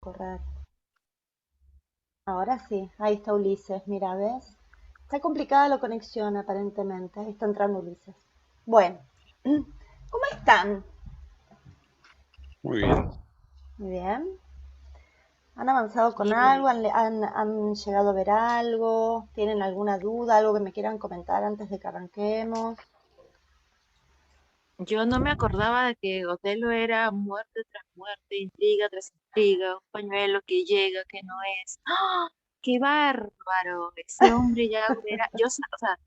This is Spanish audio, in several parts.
correr. Ahora sí, ahí está Ulises, mira, ¿ves? Está complicada la conexión aparentemente, ahí está entrando Ulises. Bueno, ¿cómo están? Muy bien. Muy bien. ¿Han avanzado con algo? Sí, ¿Han llegado a ver algo? ¿Tienen alguna duda? ¿Algo que me quieran comentar antes de que arranquemos? yo no me acordaba de que Otelo era muerte tras muerte, intriga tras intriga, un pañuelo que llega, que no es. ¡Ah! ¡Qué bárbaro! Ese hombre Yago era, o sea,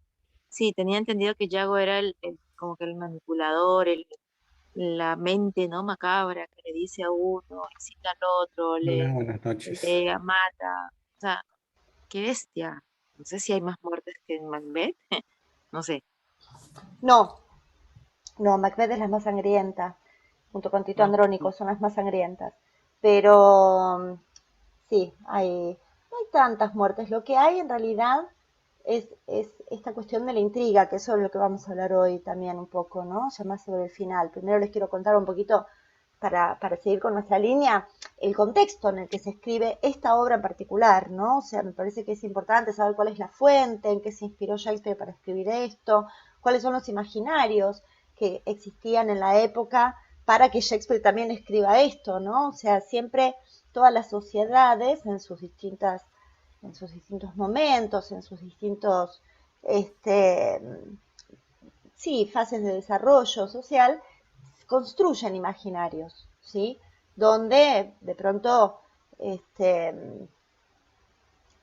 sí, tenía entendido que Yago era como que el manipulador, la mente, ¿no? Macabra, que le dice a uno, incita al otro, Hola, le buenas noches. pelea, mata. O sea, qué bestia. No sé si hay más muertes que en Macbeth, no sé. No, no, Macbeth es la más sangrienta, junto con Tito No, Andrónico, son las más sangrientas. Pero sí, no hay tantas muertes. Lo que hay en realidad es esta cuestión de la intriga, que eso es lo que vamos a hablar hoy también un poco, ¿no? Ya más sobre el final. Primero les quiero contar un poquito, para seguir con nuestra línea, el contexto en el que se escribe esta obra en particular, ¿no? O sea, me parece que es importante saber cuál es la fuente, en qué se inspiró Shakespeare para escribir esto, cuáles son los imaginarios que existían en la época para que Shakespeare también escriba esto, ¿no? O sea, siempre todas las sociedades en sus distintos momentos, en sus distintos, este, sí, fases de desarrollo social, construyen imaginarios, ¿sí? Donde de pronto, este,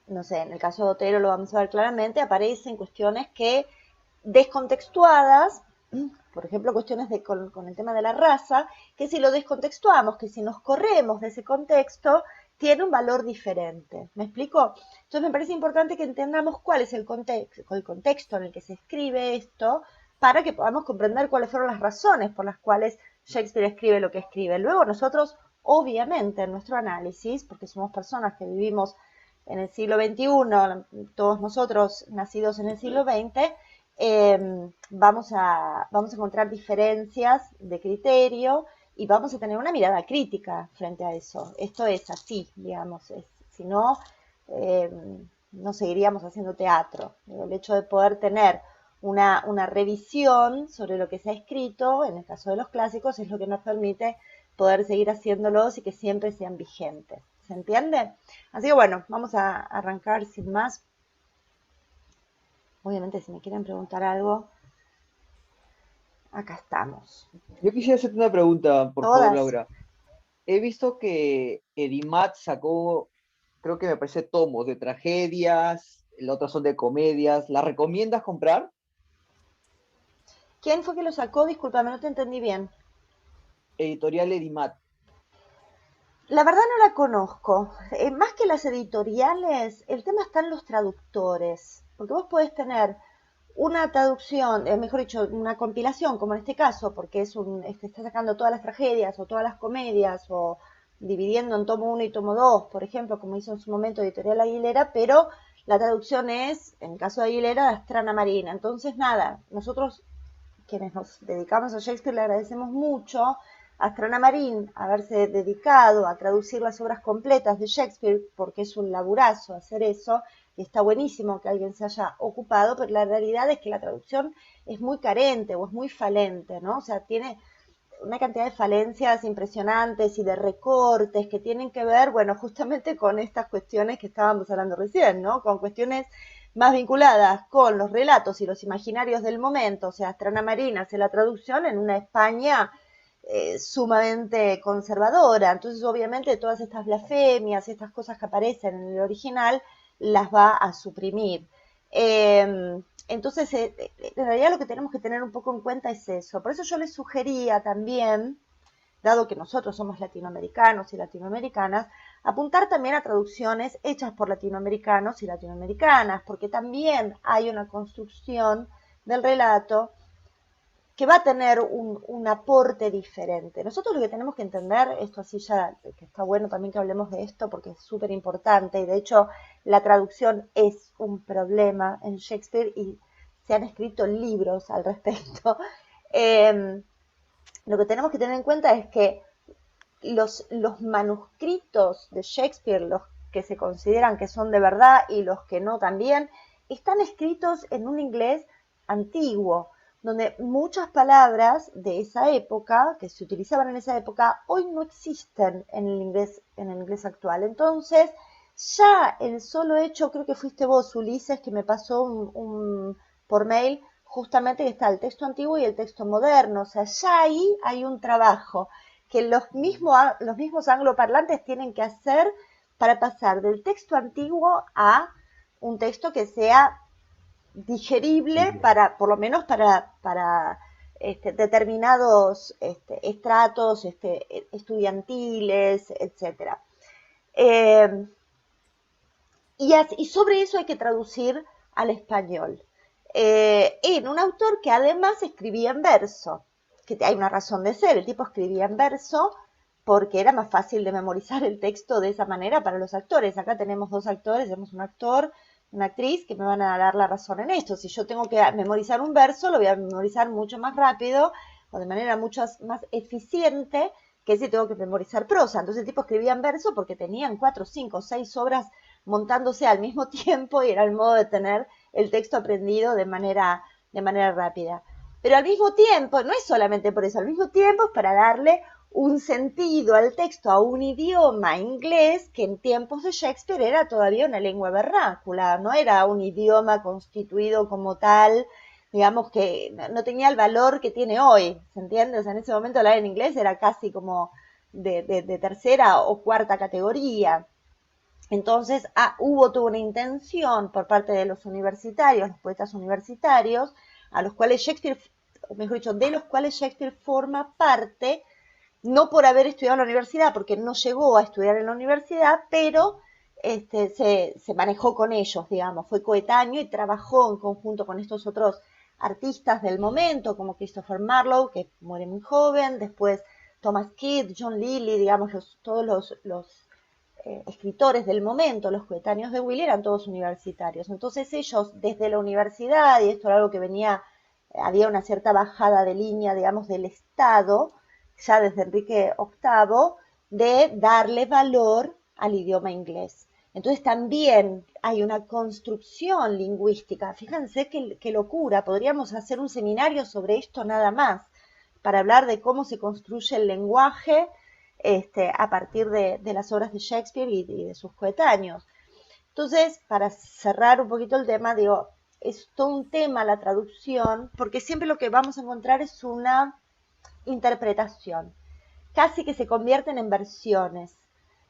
no sé, en el caso de Otero lo vamos a ver claramente, aparecen cuestiones que descontextuadas, por ejemplo, cuestiones con el tema de la raza, que si lo descontextuamos, que si nos corremos de ese contexto, tiene un valor diferente. ¿Me explico? Entonces me parece importante que entendamos cuál es el contexto en el que se escribe esto para que podamos comprender cuáles fueron las razones por las cuales Shakespeare escribe lo que escribe. Luego nosotros, obviamente, en nuestro análisis, porque somos personas que vivimos en el siglo XXI, todos nosotros nacidos en el siglo XX, vamos a encontrar diferencias de criterio y vamos a tener una mirada crítica frente a eso. Esto es así, digamos, si no, eh, no seguiríamos haciendo teatro. El hecho de poder tener una revisión sobre lo que se ha escrito, en el caso de los clásicos, es lo que nos permite poder seguir haciéndolos y que siempre sean vigentes. ¿Se entiende? Así que bueno, vamos a arrancar sin más. Obviamente, si me quieren preguntar algo, acá estamos. Yo quisiera hacerte una pregunta, por favor, Todas. Laura. He visto que Edimat sacó, creo que me parece tomos de tragedias, las otras son de comedias. ¿Las recomiendas comprar? ¿Quién fue que lo sacó? Discúlpame, no te entendí bien. Editorial Edimat. La verdad no la conozco. Más que las editoriales, el tema está en los traductores. Porque vos podés tener una traducción, mejor dicho, una compilación, como en este caso, porque está sacando todas las tragedias o todas las comedias o dividiendo en tomo uno y tomo 2, por ejemplo, como hizo en su momento Editorial Aguilera, pero la traducción es, en el caso de Aguilera, de Astrana Marina. Entonces, nada, nosotros quienes nos dedicamos a Shakespeare le agradecemos mucho a Astrana Marín haberse dedicado a traducir las obras completas de Shakespeare, porque es un laburazo hacer eso, y está buenísimo que alguien se haya ocupado, pero la realidad es que la traducción es muy carente o es muy falente, ¿no? O sea, tiene una cantidad de falencias impresionantes y de recortes que tienen que ver, bueno, justamente con estas cuestiones que estábamos hablando recién, ¿no? Con cuestiones más vinculadas con los relatos y los imaginarios del momento, o sea, Astrana Marina hace la traducción en una España sumamente conservadora, entonces obviamente todas estas blasfemias, estas cosas que aparecen en el original, las va a suprimir. Entonces, en realidad lo que tenemos que tener un poco en cuenta es eso. Por eso yo les sugería también, dado que nosotros somos latinoamericanos y latinoamericanas, apuntar también a traducciones hechas por latinoamericanos y latinoamericanas, porque también hay una construcción del relato que va a tener un aporte diferente. Nosotros lo que tenemos que entender, esto así ya, que está bueno también que hablemos de esto porque es súper importante y de hecho la traducción es un problema en Shakespeare y se han escrito libros al respecto. Eh, lo que tenemos que tener en cuenta es que los manuscritos de Shakespeare, los que se consideran que son de verdad y los que no también, están escritos en un inglés antiguo, donde muchas palabras de esa época, que se utilizaban en esa época, hoy no existen en el inglés actual. Entonces, ya el solo hecho, creo que fuiste vos, Ulises, que me pasó por mail, justamente que está el texto antiguo y el texto moderno, o sea, ya ahí hay un trabajo que los mismos angloparlantes tienen que hacer para pasar del texto antiguo a un texto que sea digerible para, por lo menos para determinados estratos estudiantiles, etcétera. Eh, y sobre eso hay que traducir al español. En un autor que además escribía en verso, que hay una razón de ser, el tipo escribía en verso porque era más fácil de memorizar el texto de esa manera para los actores. Acá tenemos dos actores, tenemos un actor, una actriz, que me van a dar la razón en esto. Si yo tengo que memorizar un verso, lo voy a memorizar mucho más rápido o de manera mucho más eficiente que si tengo que memorizar prosa. Entonces el tipo escribía en verso porque tenían 4, 5, 6 obras montándose al mismo tiempo y era el modo de tener el texto aprendido de manera rápida. Pero al mismo tiempo, no es solamente por eso, al mismo tiempo es para darle un sentido al texto a un idioma inglés que en tiempos de Shakespeare era todavía una lengua vernácula, no era un idioma constituido como tal, digamos que no tenía el valor que tiene hoy, ¿se entiende? O sea, en ese momento hablar en inglés era casi como de tercera o cuarta categoría. Entonces hubo toda una intención por parte de los universitarios, los poetas universitarios, a los cuales Shakespeare, o mejor dicho, de los cuales Shakespeare forma parte, no por haber estudiado en la universidad, porque no llegó a estudiar en la universidad, pero se manejó con ellos, digamos, fue coetáneo y trabajó en conjunto con estos otros artistas del momento, como Christopher Marlowe, que muere muy joven, después Thomas Kidd, John Lilly, digamos, todos los escritores del momento, los coetáneos de Willie, eran todos universitarios. Entonces ellos, desde la universidad, y esto era algo que venía, había una cierta bajada de línea, digamos, del Estado, ya desde Enrique VIII, de darle valor al idioma inglés. Entonces también hay una construcción lingüística. Fíjense qué locura, podríamos hacer un seminario sobre esto nada más, para hablar de cómo se construye el lenguaje a partir de las obras de Shakespeare y de sus coetáneos. Entonces, para cerrar un poquito el tema, digo, es todo un tema la traducción, porque siempre lo que vamos a encontrar es una interpretación, casi que se convierten en versiones.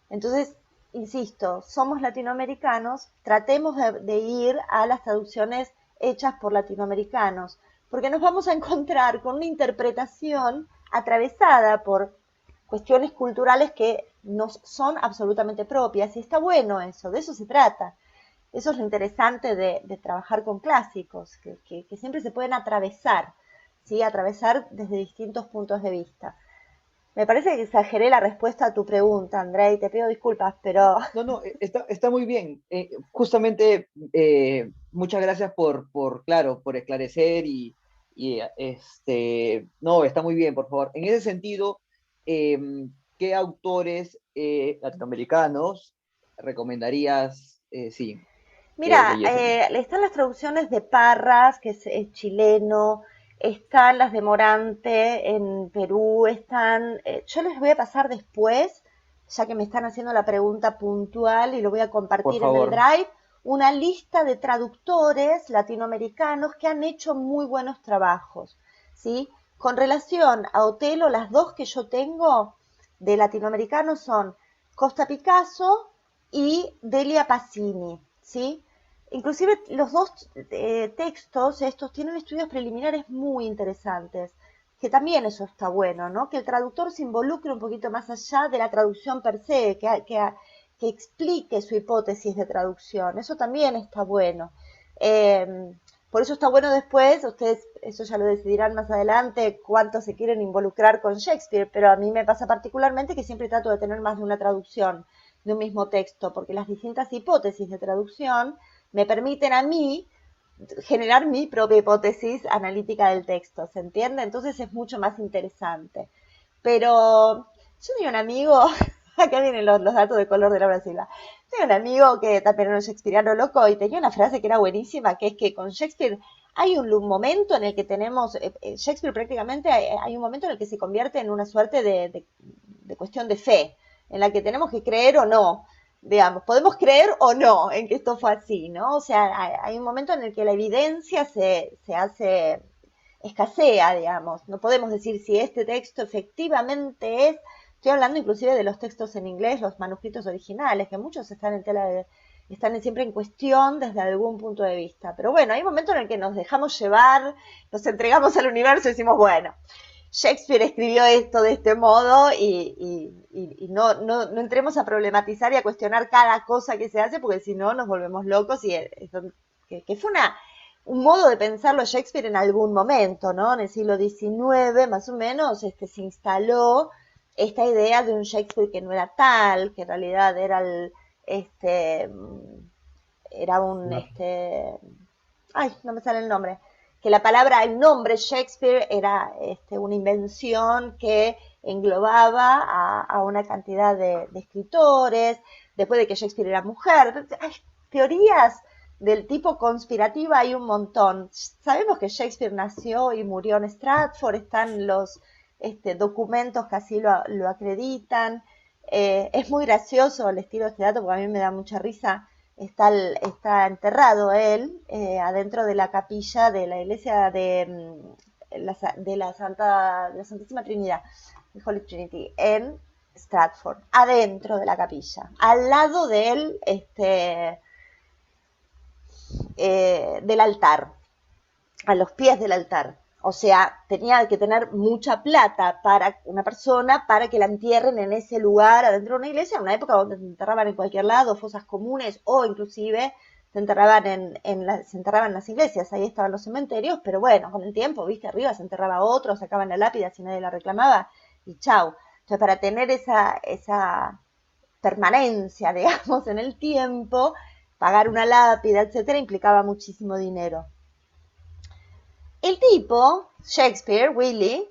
Entonces, insisto, somos latinoamericanos, tratemos de ir a las traducciones hechas por latinoamericanos, porque nos vamos a encontrar con una interpretación atravesada por cuestiones culturales que nos son absolutamente propias, y está bueno eso, de eso se trata. Eso es lo interesante de trabajar con clásicos, que siempre se pueden atravesar, ¿sí? Atravesar desde distintos puntos de vista. Me parece que exageré la respuesta a tu pregunta, André, y te pido disculpas, pero No, no, está muy bien. Justamente, muchas gracias claro, por esclarecer no, está muy bien, por favor. En ese sentido, ¿qué autores latinoamericanos recomendarías, sí, que mira, leyésemos? están las traducciones de Parras, que es chileno, están las de Morante en Perú, yo les voy a pasar después, ya que me están haciendo la pregunta puntual y lo voy a Por compartir en el favor, Drive, una lista de traductores latinoamericanos que han hecho muy buenos trabajos, ¿sí? Con relación a Otelo, las dos que yo tengo de latinoamericanos son Costa Picasso y Delia Passini, ¿sí? Inclusive los dos textos estos tienen estudios preliminares muy interesantes, que también eso está bueno, ¿no? Que el traductor se involucre un poquito más allá de la traducción per se, que explique su hipótesis de traducción, eso también está bueno. Eh, por eso está bueno después, ustedes eso ya lo decidirán más adelante, cuánto se quieren involucrar con Shakespeare, pero a mí me pasa particularmente que siempre trato de tener más de una traducción de un mismo texto, porque las distintas hipótesis de traducción me permiten a mí generar mi propia hipótesis analítica del texto, ¿se entiende? Entonces es mucho más interesante. Pero Yo tenía un amigo, acá vienen los datos de color de Laura Silva. Tenía un amigo que también era un shakespeariano loco y tenía una frase que era buenísima, que es que con Shakespeare hay un momento en el que tenemos, Shakespeare prácticamente hay un momento en el que se convierte en una suerte de cuestión de fe, en la que tenemos que creer o no, digamos, podemos creer o no en que esto fue así, ¿no? O sea, hay un momento en el que la evidencia se hace escasea, digamos. No podemos decir si este texto efectivamente es. Estoy hablando inclusive de los textos en inglés, los manuscritos originales, que muchos están en tela de, están siempre en cuestión desde algún punto de vista. Pero bueno, hay un momento en el que nos dejamos llevar, nos entregamos al universo y decimos, bueno, Shakespeare escribió esto de este modo y no entremos a problematizar y a cuestionar cada cosa que se hace, porque si no nos volvemos locos y que fue un modo de pensarlo Shakespeare en algún momento, ¿no? En el siglo XIX, más o menos, se instaló esta idea de un Shakespeare que no era tal, que en realidad era era un, No, ay, no me sale el nombre, que la palabra, el nombre Shakespeare era una invención que englobaba a una cantidad de escritores, después de que Shakespeare era mujer. Hay teorías del tipo conspirativa hay un montón. Sabemos que Shakespeare nació y murió en Stratford, están los documentos que así lo acreditan. Es muy gracioso el estilo de este dato porque a mí me da mucha risa. Está enterrado él adentro de la capilla de la iglesia de la Santísima Trinidad, de Holy Trinity, en Stratford, adentro de la capilla, al lado del altar, a los pies del altar. O sea, tenía que tener mucha plata para una persona para que la entierren en ese lugar adentro de una iglesia, en una época donde se enterraban en cualquier lado, fosas comunes o inclusive se enterraban se enterraban en las iglesias, ahí estaban los cementerios, pero bueno, con el tiempo, viste, arriba se enterraba otro, sacaban la lápida si nadie la reclamaba y chau. Entonces, para tener esa permanencia, digamos, en el tiempo, pagar una lápida, etcétera, implicaba muchísimo dinero. El tipo, Shakespeare, Willie,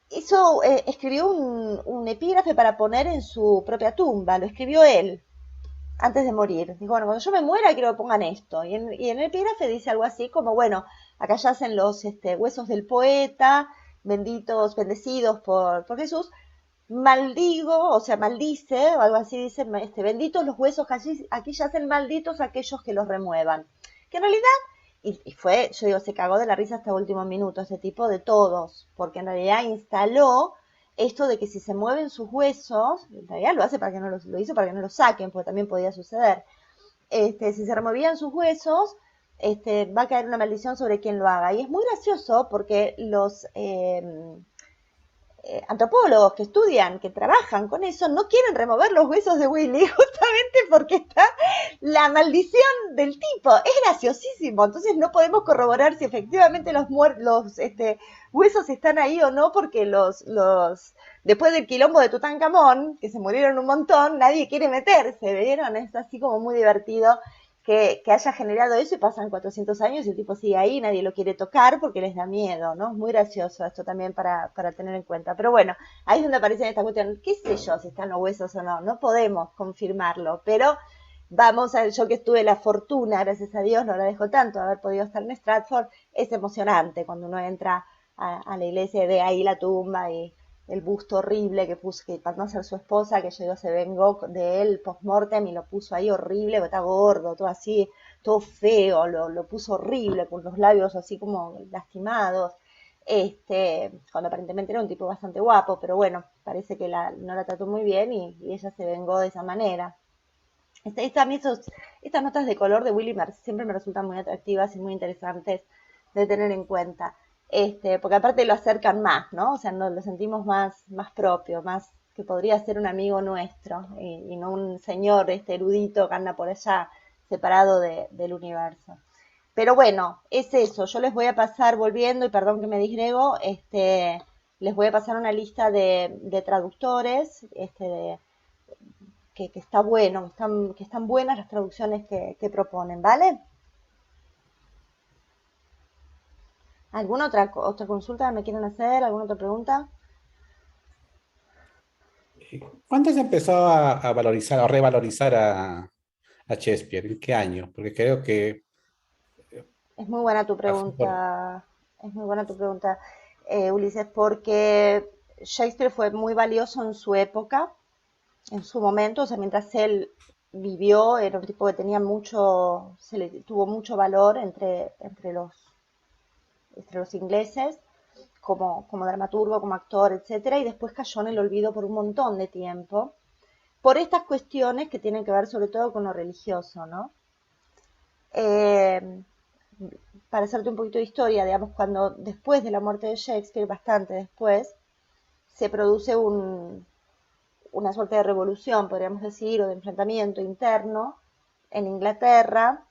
escribió un epígrafe para poner en su propia tumba, lo escribió él antes de morir. Dijo, bueno, cuando yo me muera quiero que pongan esto. Y en el epígrafe dice algo así como, bueno, acá yacen los huesos del poeta, benditos, bendecidos por Jesús, maldigo, o sea, maldice, o algo así dice, benditos los huesos que aquí yacen, malditos aquellos que los remuevan. Que en realidad y fue, yo digo, se cagó de la risa hasta el último minuto, ese tipo de todos, porque en realidad instaló esto de que si se mueven sus huesos, en realidad lo hace para que no lo hizo para que no lo saquen, porque también podía suceder. Si se removían sus huesos, va a caer una maldición sobre quien lo haga. Y es muy gracioso porque los antropólogos que estudian, que trabajan con eso, no quieren remover los huesos de Willy, justamente porque está la maldición del tipo. Es graciosísimo. Entonces no podemos corroborar si efectivamente los huesos están ahí o no, porque después del quilombo de Tutankamón, que se murieron un montón, nadie quiere meterse, ¿vieron? Es así como muy divertido que haya generado eso y pasan 400 años y el tipo sigue ahí, nadie lo quiere tocar porque les da miedo, ¿no? Es muy gracioso esto también para tener en cuenta. Pero bueno, ahí es donde aparece esta cuestión, qué sé yo si están los huesos o no, no podemos confirmarlo, pero vamos a ver, yo que tuve la fortuna, gracias a Dios, no la dejo tanto, de haber podido estar en Stratford, es emocionante cuando uno entra a la iglesia y ve ahí la tumba y el busto horrible que puso, que para no ser su esposa, que llegó, se vengó de él post-mortem y lo puso ahí horrible, porque está gordo, todo así, todo feo, lo puso horrible, con los labios así como lastimados, cuando aparentemente era un tipo bastante guapo, pero bueno, parece que no la trató muy bien y ella se vengó de esa manera. A mí estas notas de color de Willy siempre me resultan muy atractivas y muy interesantes de tener en cuenta. Porque aparte lo acercan más, ¿no? O sea, lo sentimos más propio, más que podría ser un amigo nuestro y no un señor erudito que anda por allá separado del universo. Pero bueno, es eso. Yo les voy a pasar, volviendo, y perdón que me disgrego, les voy a pasar una lista de traductores, que está bueno, que están buenas las traducciones que proponen, ¿vale? ¿Alguna otra consulta me quieren hacer? ¿Alguna otra pregunta? ¿Cuándo se empezó a valorizar, a revalorizar a Shakespeare? ¿En qué año? Porque creo que Es muy buena tu por- pregunta, es muy buena tu pregunta, Ulises, porque Shakespeare fue muy valioso en su época, en su momento, o sea, mientras él vivió, era un tipo que tenía mucho, tuvo mucho valor entre los ingleses, como dramaturgo, como actor, etcétera, y después cayó en el olvido por un montón de tiempo, por estas cuestiones que tienen que ver sobre todo con lo religioso, ¿no? Eh, para hacerte un poquito de historia, digamos, cuando después de la muerte de Shakespeare, bastante después, se produce una suerte de revolución, podríamos decir, o de enfrentamiento interno en Inglaterra,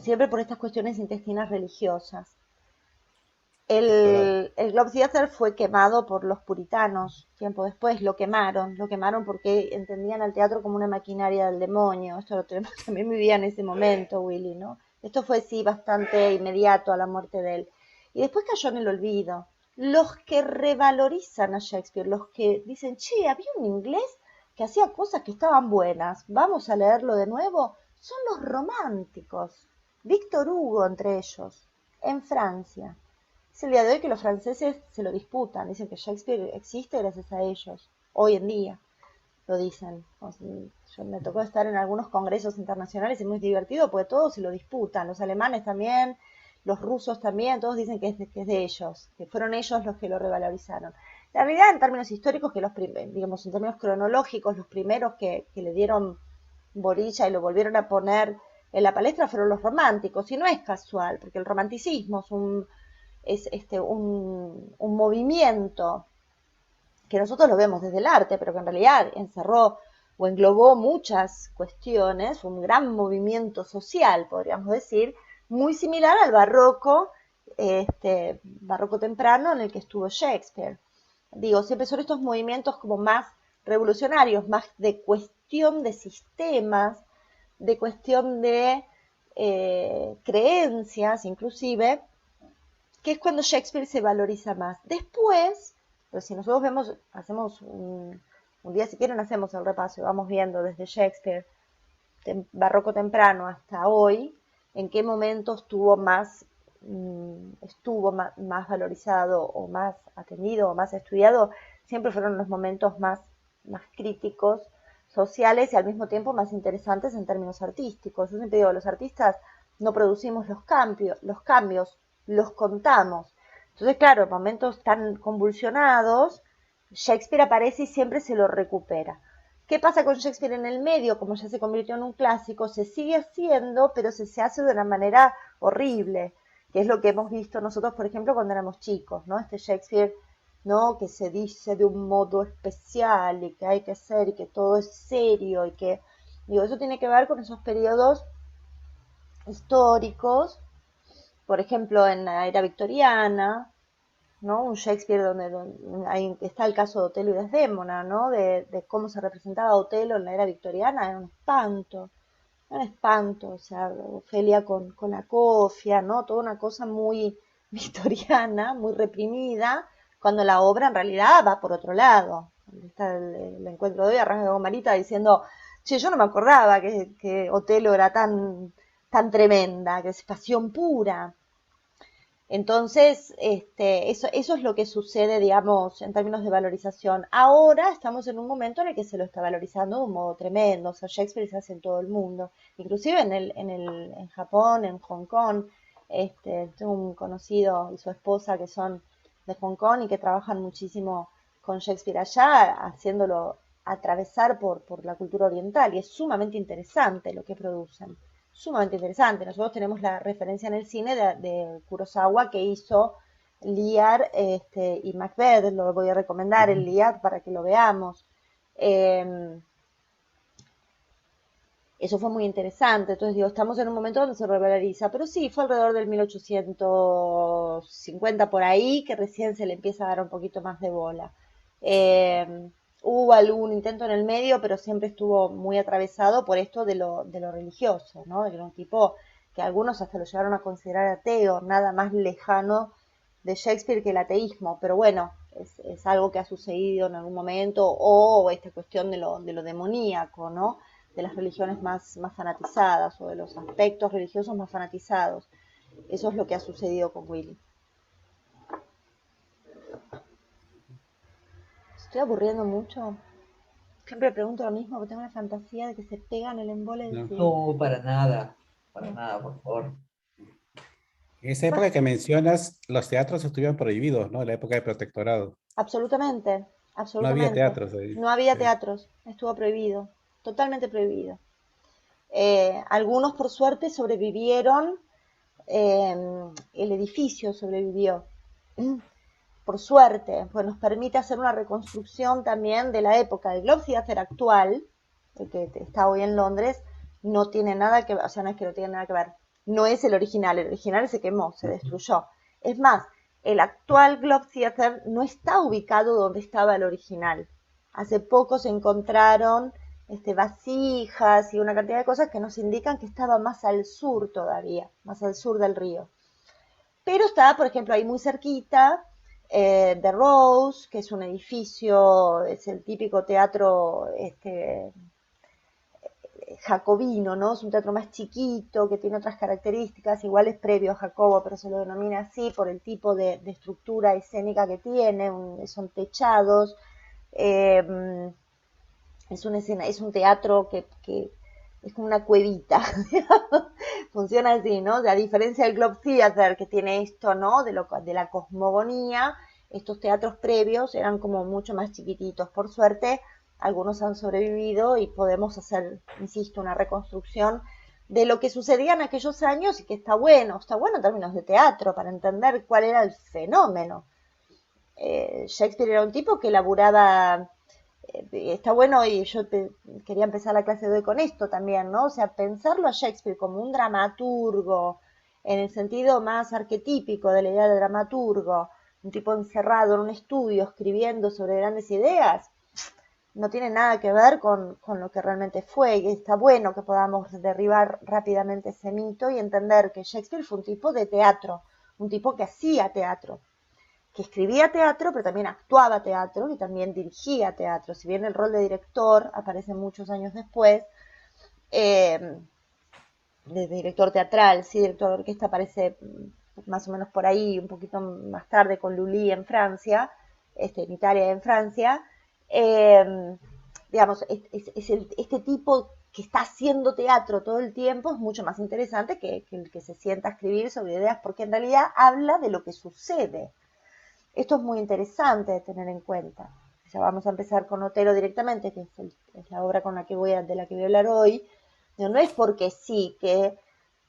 siempre por estas cuestiones intestinas religiosas. claro, El Globe Theatre fue quemado por los puritanos tiempo después, lo quemaron porque entendían al teatro como una maquinaria del demonio. Esto lo tenemos también vivía en ese momento, Willy, ¿no? Esto fue sí bastante inmediato a la muerte de él. Y después cayó en el olvido. Los que revalorizan a Shakespeare, los que dicen, che, había un inglés que hacía cosas que estaban buenas, vamos a leerlo de nuevo, son los románticos. Víctor Hugo entre ellos, en Francia. Es el día de hoy que los franceses se lo disputan, dicen que Shakespeare existe gracias a ellos, hoy en día lo dicen. O sea, yo me tocó estar en algunos congresos internacionales y es muy divertido porque todos se lo disputan, los alemanes también, los rusos también, todos dicen que es de ellos, que fueron ellos los que lo revalorizaron. La realidad en términos históricos, que digamos en términos cronológicos, los primeros que le dieron borilla y lo volvieron a poner en la palestra fueron los románticos, y no es casual, porque el romanticismo es un movimiento que nosotros lo vemos desde el arte, pero que en realidad encerró o englobó muchas cuestiones, un gran movimiento social, podríamos decir, muy similar al barroco temprano en el que estuvo Shakespeare. Digo, siempre son estos movimientos como más revolucionarios, más de cuestión de sistemas, de cuestión de creencias, inclusive, que es cuando Shakespeare se valoriza más. Después, pues si nosotros hacemos un día, si quieren, hacemos el repaso y vamos viendo desde Shakespeare, barroco temprano hasta hoy, en qué momentos estuvo más valorizado o más atendido o más estudiado, siempre fueron los momentos más críticos sociales y al mismo tiempo más interesantes en términos artísticos. Yo siempre digo, los artistas no producimos los cambios, los contamos. Entonces, claro, en momentos tan convulsionados, Shakespeare aparece y siempre se lo recupera. ¿Qué pasa con Shakespeare en el medio? Como ya se convirtió en un clásico, se sigue haciendo, pero se hace de una manera horrible, que es lo que hemos visto nosotros, por ejemplo, cuando éramos chicos, ¿no? Este Shakespeare, ¿no? Que se dice de un modo especial y que hay que ser y que todo es serio y que, digo, eso tiene que ver con esos periodos históricos, por ejemplo, en la era victoriana, ¿no? Un Shakespeare donde ahí está el caso de Otelo y Desdémona, ¿no? De cómo se representaba Otelo en la era victoriana, era un espanto, o sea, Ofelia con la cofia, ¿no? Toda una cosa muy victoriana, muy reprimida, cuando la obra en realidad va por otro lado. Está el encuentro de hoy, arranca con Marita diciendo, che, yo no me acordaba que Otelo era tan tremenda, que es pasión pura. Entonces, eso es lo que sucede, digamos, en términos de valorización. Ahora estamos en un momento en el que se lo está valorizando de un modo tremendo. O sea, Shakespeare se hace en todo el mundo, inclusive en Japón, en Hong Kong. Tengo un conocido y su esposa que son de Hong Kong y que trabajan muchísimo con Shakespeare allá, haciéndolo atravesar por la cultura oriental. Y es sumamente interesante lo que producen, sumamente interesante. Nosotros tenemos la referencia en el cine de Kurosawa que hizo Lear y Macbeth, lo voy a recomendar, el ujú, Lear, para que lo veamos. Eh, Eso fue muy interesante. Entonces digo, estamos en un momento donde se revaloriza, pero sí, fue alrededor del 1850 por ahí que recién se le empieza a dar un poquito más de bola. Eh, Hubo algún intento en el medio, pero siempre estuvo muy atravesado por esto de lo religioso, ¿no? De que era un tipo que algunos hasta lo llegaron a considerar ateo, nada más lejano de Shakespeare que el ateísmo. Pero bueno, es algo que ha sucedido en algún momento, o esta cuestión de lo demoníaco, ¿no? De las religiones más fanatizadas o de los aspectos religiosos más fanatizados. Eso es lo que ha sucedido con Willy. ¿Estoy aburriendo mucho? Siempre pregunto lo mismo, porque tengo la fantasía de que se pegan el embole de No. su... No, para nada, por favor. En esa época que mencionas, los teatros estuvieron prohibidos, ¿no? En la época de protectorado. Absolutamente, No había absolutamente. teatros ahí. No había Sí. teatros, estuvo prohibido, totalmente prohibido. Algunos, por suerte, sobrevivieron, eh, el edificio sobrevivió, por suerte, pues nos permite hacer una reconstrucción también de la época del Globe Theatre actual, el que está hoy en Londres, no tiene nada que ver, o sea, no es que no tiene nada que ver, no es el original se quemó, se destruyó. Es más, el actual Globe Theatre no está ubicado donde estaba el original. Hace poco se encontraron vasijas y una cantidad de cosas que nos indican que estaba más al sur todavía, más al sur del río. Pero está, por ejemplo, ahí muy cerquita, The Rose, que es un edificio, es el típico teatro jacobino, ¿no? Es un teatro más chiquito, que tiene otras características, igual es previo a Jacobo, pero se lo denomina así por el tipo de estructura escénica que tiene, son techados, eh, es un teatro que es como una cuevita, funciona así, ¿no? A diferencia del Globe Theatre, que tiene esto, ¿no? De la cosmogonía, estos teatros previos eran como mucho más chiquititos. Por suerte, algunos han sobrevivido y podemos hacer, insisto, una reconstrucción de lo que sucedía en aquellos años y que está bueno en términos de teatro, para entender cuál era el fenómeno. Shakespeare era un tipo que laburaba, está bueno, y yo quería empezar la clase de hoy con esto también, ¿no? O sea, pensarlo a Shakespeare como un dramaturgo, en el sentido más arquetípico de la idea de dramaturgo, un tipo encerrado en un estudio escribiendo sobre grandes ideas, no tiene nada que ver con lo que realmente fue, y está bueno que podamos derribar rápidamente ese mito y entender que Shakespeare fue un tipo de teatro, un tipo que hacía teatro, que escribía teatro, pero también actuaba teatro y también dirigía teatro. Si bien el rol de director aparece muchos años después, eh, de director teatral, sí, director de orquesta aparece más o menos por ahí, un poquito más tarde con Lully en Francia, en Italia y en Francia. Eh, digamos, este tipo que está haciendo teatro todo el tiempo es mucho más interesante que el que se sienta a escribir sobre ideas, porque en realidad habla de lo que sucede. Esto es muy interesante de tener en cuenta. Ya vamos a empezar con Otelo directamente, que es la obra con la que de la que voy a hablar hoy. No es porque sí que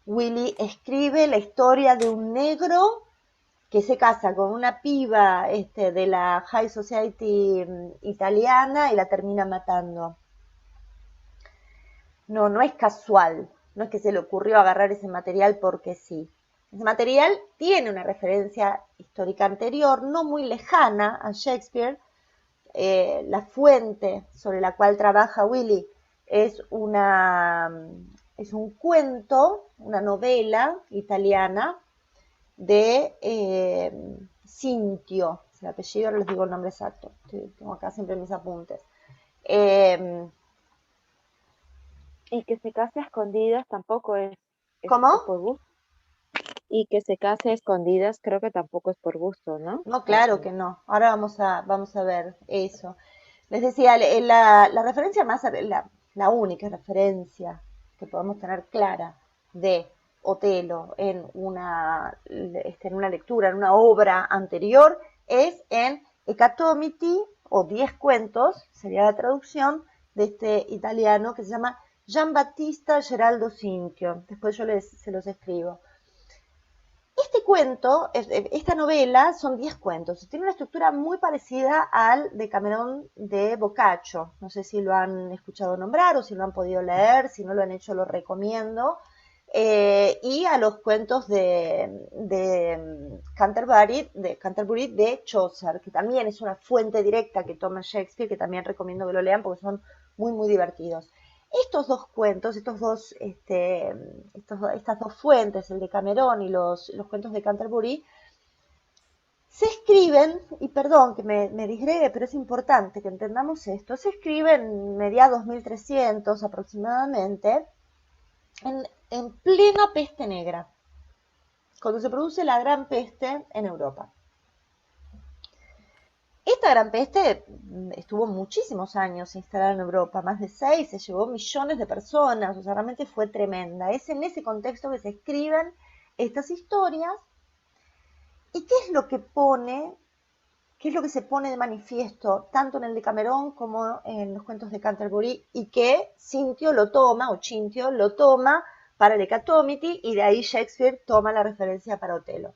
Willy escribe la historia de un negro que se casa con una piba de la High Society italiana y la termina matando. No, no es casual, no es que se le ocurrió agarrar ese material porque sí. Ese material tiene una referencia histórica anterior, no muy lejana a Shakespeare. La fuente sobre la cual trabaja Willy es es un cuento, una novela italiana de Cintio, es el apellido, ahora les digo el nombre exacto, tengo acá siempre mis apuntes. Eh, Y que se case a escondidas tampoco es ¿Cómo? por gusto. Y que se case a escondidas creo que tampoco es por gusto, ¿no? No, O claro sí. que no. Ahora vamos a ver eso. Les decía, la referencia más, la única referencia que podemos tener clara de Otelo en una lectura, en una obra anterior, es en Hecatomiti, o 10 cuentos, sería la traducción, de este italiano que se llama Giambattista Geraldo Cinquio. Después se los escribo. Este cuento, esta novela, son 10 cuentos. Tiene una estructura muy parecida al Decamerón de Boccaccio. No sé si lo han escuchado nombrar o si lo han podido leer. Si no lo han hecho, lo recomiendo. Y a los cuentos de Canterbury de Chaucer, que también es una fuente directa que toma Shakespeare, que también recomiendo que lo lean porque son muy, muy divertidos. Estos dos cuentos, estas dos fuentes, el de Cameron y los cuentos de Canterbury, se escriben, y perdón que me disgregue, pero es importante que entendamos esto, se escribe en mediados 1300 aproximadamente, en plena peste negra, cuando se produce la gran peste en Europa. Esta gran peste estuvo muchísimos años instalada en Europa, más de 6, se llevó millones de personas, o sea, realmente fue tremenda. Es en ese contexto que se escriben estas historias. ¿Y qué es lo que se pone de manifiesto tanto en el Decamerón como en los cuentos de Canterbury y que Cintio lo toma, o Cintio lo toma para el Hecatomity y de ahí Shakespeare toma la referencia para Otelo?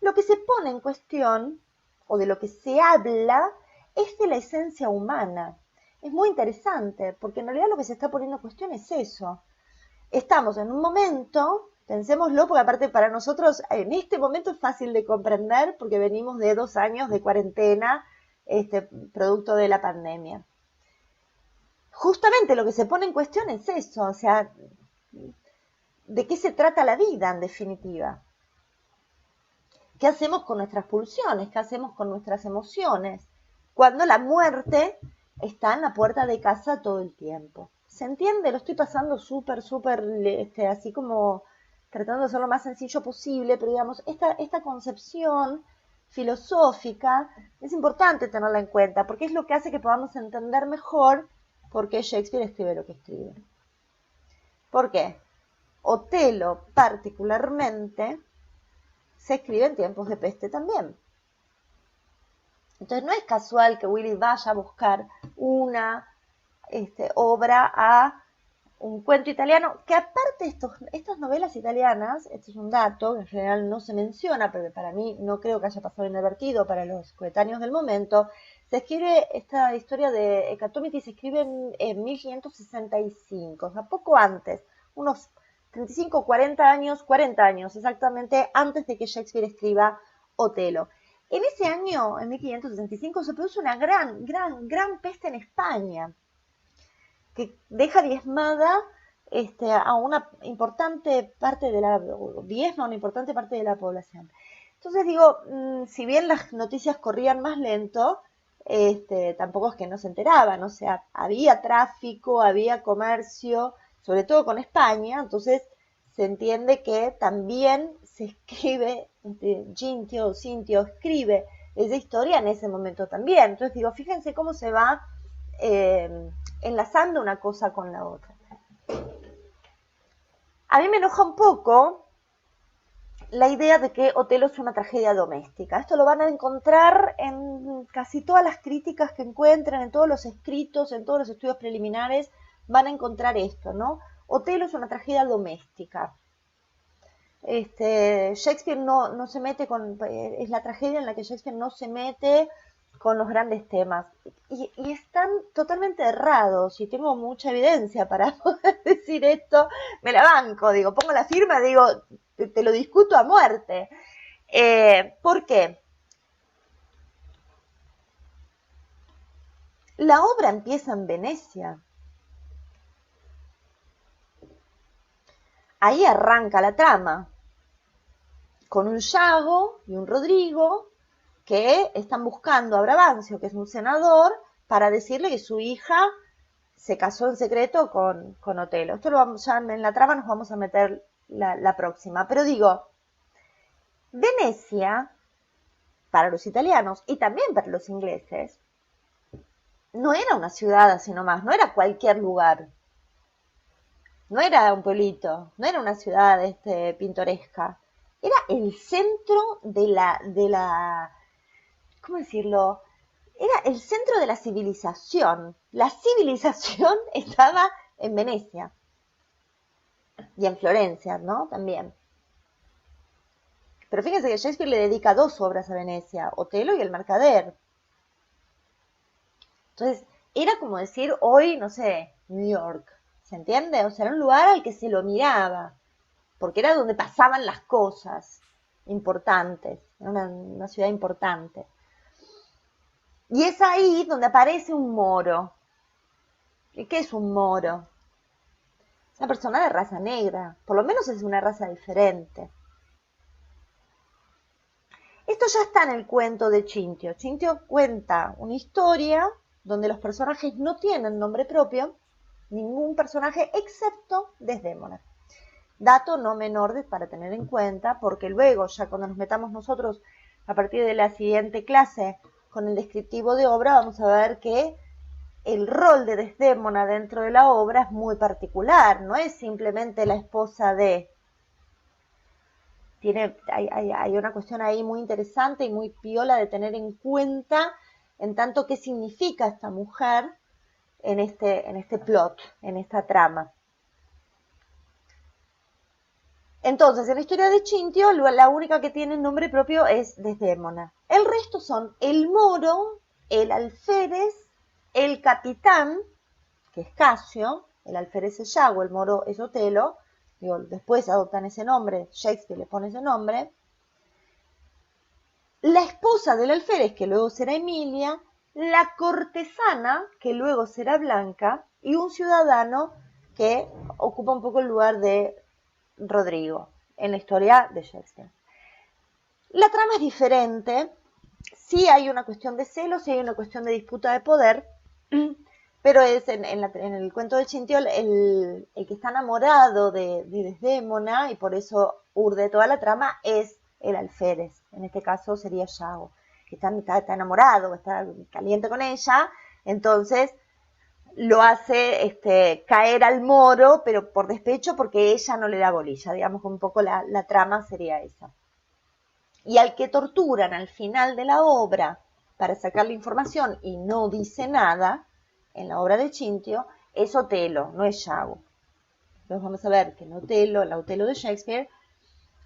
Lo que se pone en cuestión, o de lo que se habla, es de la esencia humana. Es muy interesante, porque en realidad lo que se está poniendo en cuestión es eso. Estamos en un momento, pensémoslo, porque aparte para nosotros en este momento es fácil de comprender, porque venimos de 2 años de cuarentena, producto de la pandemia. Justamente lo que se pone en cuestión es eso, o sea, ¿de qué se trata la vida en definitiva? ¿Qué hacemos con nuestras pulsiones? ¿Qué hacemos con nuestras emociones? Cuando la muerte está en la puerta de casa todo el tiempo. ¿Se entiende? Lo estoy pasando súper, así como tratando de ser lo más sencillo posible, pero digamos, esta concepción filosófica es importante tenerla en cuenta, porque es lo que hace que podamos entender mejor por qué Shakespeare escribe lo que escribe. ¿Por qué? Otelo, particularmente, se escribe en tiempos de peste también. Entonces no es casual que Willy vaya a buscar una obra a un cuento italiano, que aparte estas novelas italianas, este es un dato que en general no se menciona, pero que para mí no creo que haya pasado inadvertido para los coetáneos del momento, se escribe, esta historia de Hecatomity se escribe en 1565, o sea, poco antes, unos 35, 40 años exactamente antes de que Shakespeare escriba Otelo. En ese año, en 1565, se produce una gran peste en España, que deja diezmada a una importante parte de la población. Entonces digo, si bien las noticias corrían más lento, tampoco es que no se enteraban, o sea, había tráfico, había comercio, sobre todo con España, entonces se entiende que también se escribe, Cintio escribe esa historia en ese momento también. Entonces digo, fíjense cómo se va enlazando una cosa con la otra. A mí me enoja un poco la idea de que Otelo es una tragedia doméstica. Esto lo van a encontrar en casi todas las críticas que encuentren, en todos los escritos, en todos los estudios preliminares, van a encontrar esto, ¿no? Otelo es una tragedia doméstica. Shakespeare no se mete es la tragedia en la que Shakespeare no se mete con los grandes temas. Y están totalmente errados, y tengo mucha evidencia para poder decir esto, me la banco, digo, pongo la firma, digo, te lo discuto a muerte. ¿Por qué? La obra empieza en Venecia. Ahí arranca la trama, con un Yago y un Rodrigo que están buscando a Brabantio, que es un senador, para decirle que su hija se casó en secreto con Otelo. Esto lo vamos, ya en la trama nos vamos a meter la próxima. Pero digo, Venecia, para los italianos y también para los ingleses, no era una ciudad así nomás, no era cualquier lugar. No era un pueblito, no era una ciudad pintoresca. Era el centro de la, ¿cómo decirlo? Era el centro de la civilización. La civilización estaba en Venecia. Y en Florencia, ¿no? También. Pero fíjense que Shakespeare le dedica 2 obras a Venecia, Otelo y El Mercader. Entonces, era como decir hoy, no sé, New York. ¿Se entiende? O sea, era un lugar al que se lo miraba, porque era donde pasaban las cosas importantes. Era una ciudad importante. Y es ahí donde aparece un moro. ¿Y qué es un moro? Es una persona de raza negra, por lo menos es una raza diferente. Esto ya está en el cuento de Cintio. Cintio cuenta una historia donde los personajes no tienen nombre propio, ningún personaje excepto Desdémona. Dato no menor para tener en cuenta, porque luego, ya cuando nos metamos nosotros a partir de la siguiente clase con el descriptivo de obra, vamos a ver que el rol de Desdémona dentro de la obra es muy particular, no es simplemente la esposa de... Hay una cuestión ahí muy interesante y muy piola de tener en cuenta en tanto qué significa esta mujer en este plot, en esta trama. Entonces, en la historia de Cintio, la única que tiene nombre propio es Desdémona. El resto son el moro, el alférez, el capitán, que es Casio, el alférez es Yago, el moro es Otelo, digo, después adoptan ese nombre, Shakespeare le pone ese nombre, la esposa del alférez, que luego será Emilia, la cortesana, que luego será Blanca, y un ciudadano que ocupa un poco el lugar de Rodrigo en la historia de Shakespeare. La trama es diferente, sí hay una cuestión de celos, sí hay una cuestión de disputa de poder, pero es en el cuento de Cintio el que está enamorado de Desdémona, y por eso urde toda la trama, es el alférez. En este caso sería Yago, que está enamorado, está caliente con ella, entonces lo hace caer al moro, pero por despecho, porque ella no le da bolilla. Digamos que un poco la trama sería esa. Y al que torturan al final de la obra para sacarle información y no dice nada, en la obra de Cintio, es Otelo, no es Yago. Entonces vamos a ver que en Otelo, la Otelo de Shakespeare,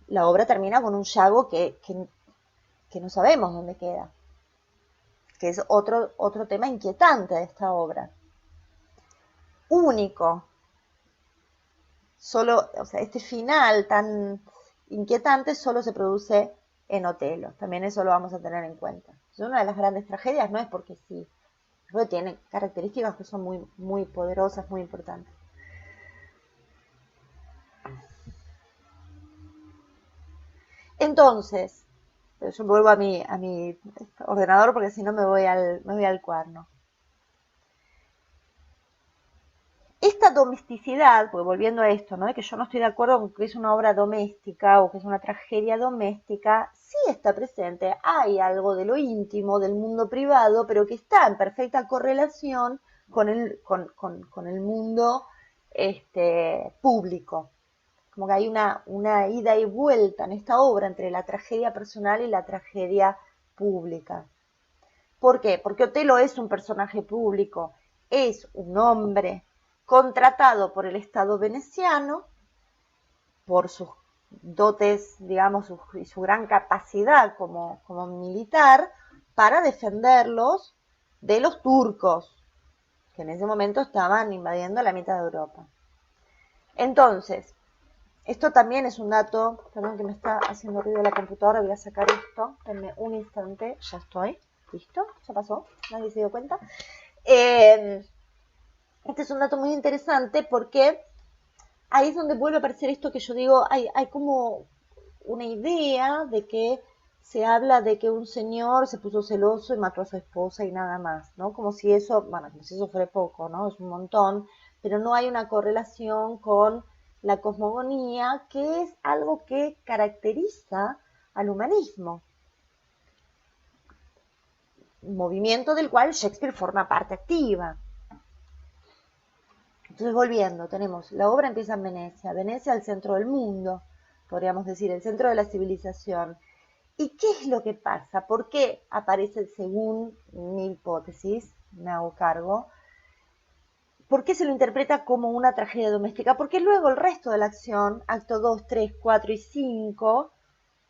la obra termina con un Yago que no sabemos dónde queda, que es otro tema inquietante de esta obra. Único. Solo, o sea, este final tan inquietante solo se produce en Otelo. También eso lo vamos a tener en cuenta. Es una de las grandes tragedias, no es porque sí, pero tiene características que son muy, muy poderosas, muy importantes. Entonces, yo vuelvo a mi ordenador porque si no me voy al cuaderno. Esta domesticidad, pues volviendo a esto, ¿no? De que yo no estoy de acuerdo con que es una obra doméstica o que es una tragedia doméstica, sí está presente, hay algo de lo íntimo, del mundo privado, pero que está en perfecta correlación con el mundo público. Como que hay una ida y vuelta en esta obra entre la tragedia personal y la tragedia pública. ¿Por qué? Porque Otelo es un personaje público, es un hombre contratado por el Estado veneciano, por sus dotes, digamos, y su gran capacidad como militar, para defenderlos de los turcos, que en ese momento estaban invadiendo la mitad de Europa. Entonces, esto también es un dato, perdón que me está haciendo ruido la computadora, voy a sacar esto, denme un instante, ya estoy, listo, ya pasó, nadie se dio cuenta. Este es un dato muy interesante porque ahí es donde vuelve a aparecer esto que yo digo, hay como una idea de que se habla de que un señor se puso celoso y mató a su esposa y nada más, ¿no? Como si eso, bueno, como si eso fuera poco, ¿no? Es un montón, pero no hay una correlación con la cosmogonía, que es algo que caracteriza al humanismo, un movimiento del cual Shakespeare forma parte activa. Entonces, volviendo, tenemos, la obra empieza en Venecia, Venecia el centro del mundo, podríamos decir, el centro de la civilización. ¿Y qué es lo que pasa? ¿Por qué aparece, según mi hipótesis, me hago cargo, por qué se lo interpreta como una tragedia doméstica? Porque luego el resto de la acción, acto 2, 3, 4 y 5,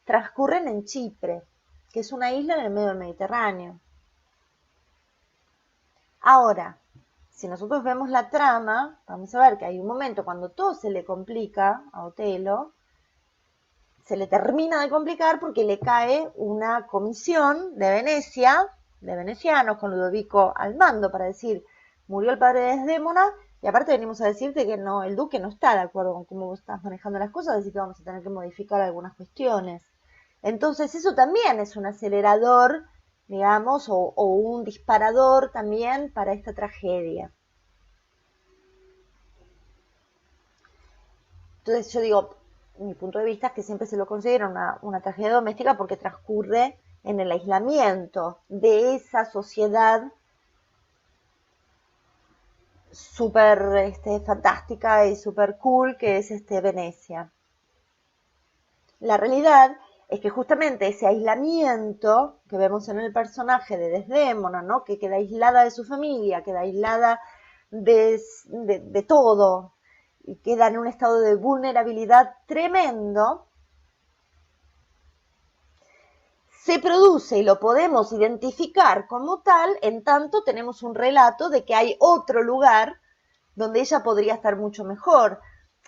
transcurren en Chipre, que es una isla en el medio del Mediterráneo. Ahora, si nosotros vemos la trama, vamos a ver que hay un momento cuando todo se le complica a Otelo, se le termina de complicar porque le cae una comisión de Venecia, de venecianos, con Ludovico al mando, para decir, murió el padre de Desdémona, y aparte venimos a decirte que no, el duque no está de acuerdo con cómo vos estás manejando las cosas, así que vamos a tener que modificar algunas cuestiones. Entonces eso también es un acelerador, digamos, o un disparador también para esta tragedia. Entonces yo digo, mi punto de vista es que siempre se lo considera una tragedia doméstica porque transcurre en el aislamiento de esa sociedad súper fantástica y súper cool que es Venecia. La realidad es que justamente ese aislamiento que vemos en el personaje de Desdémona, ¿no? Que queda aislada de su familia, queda aislada de todo, y queda en un estado de vulnerabilidad tremendo, se produce y lo podemos identificar como tal, en tanto tenemos un relato de que hay otro lugar donde ella podría estar mucho mejor.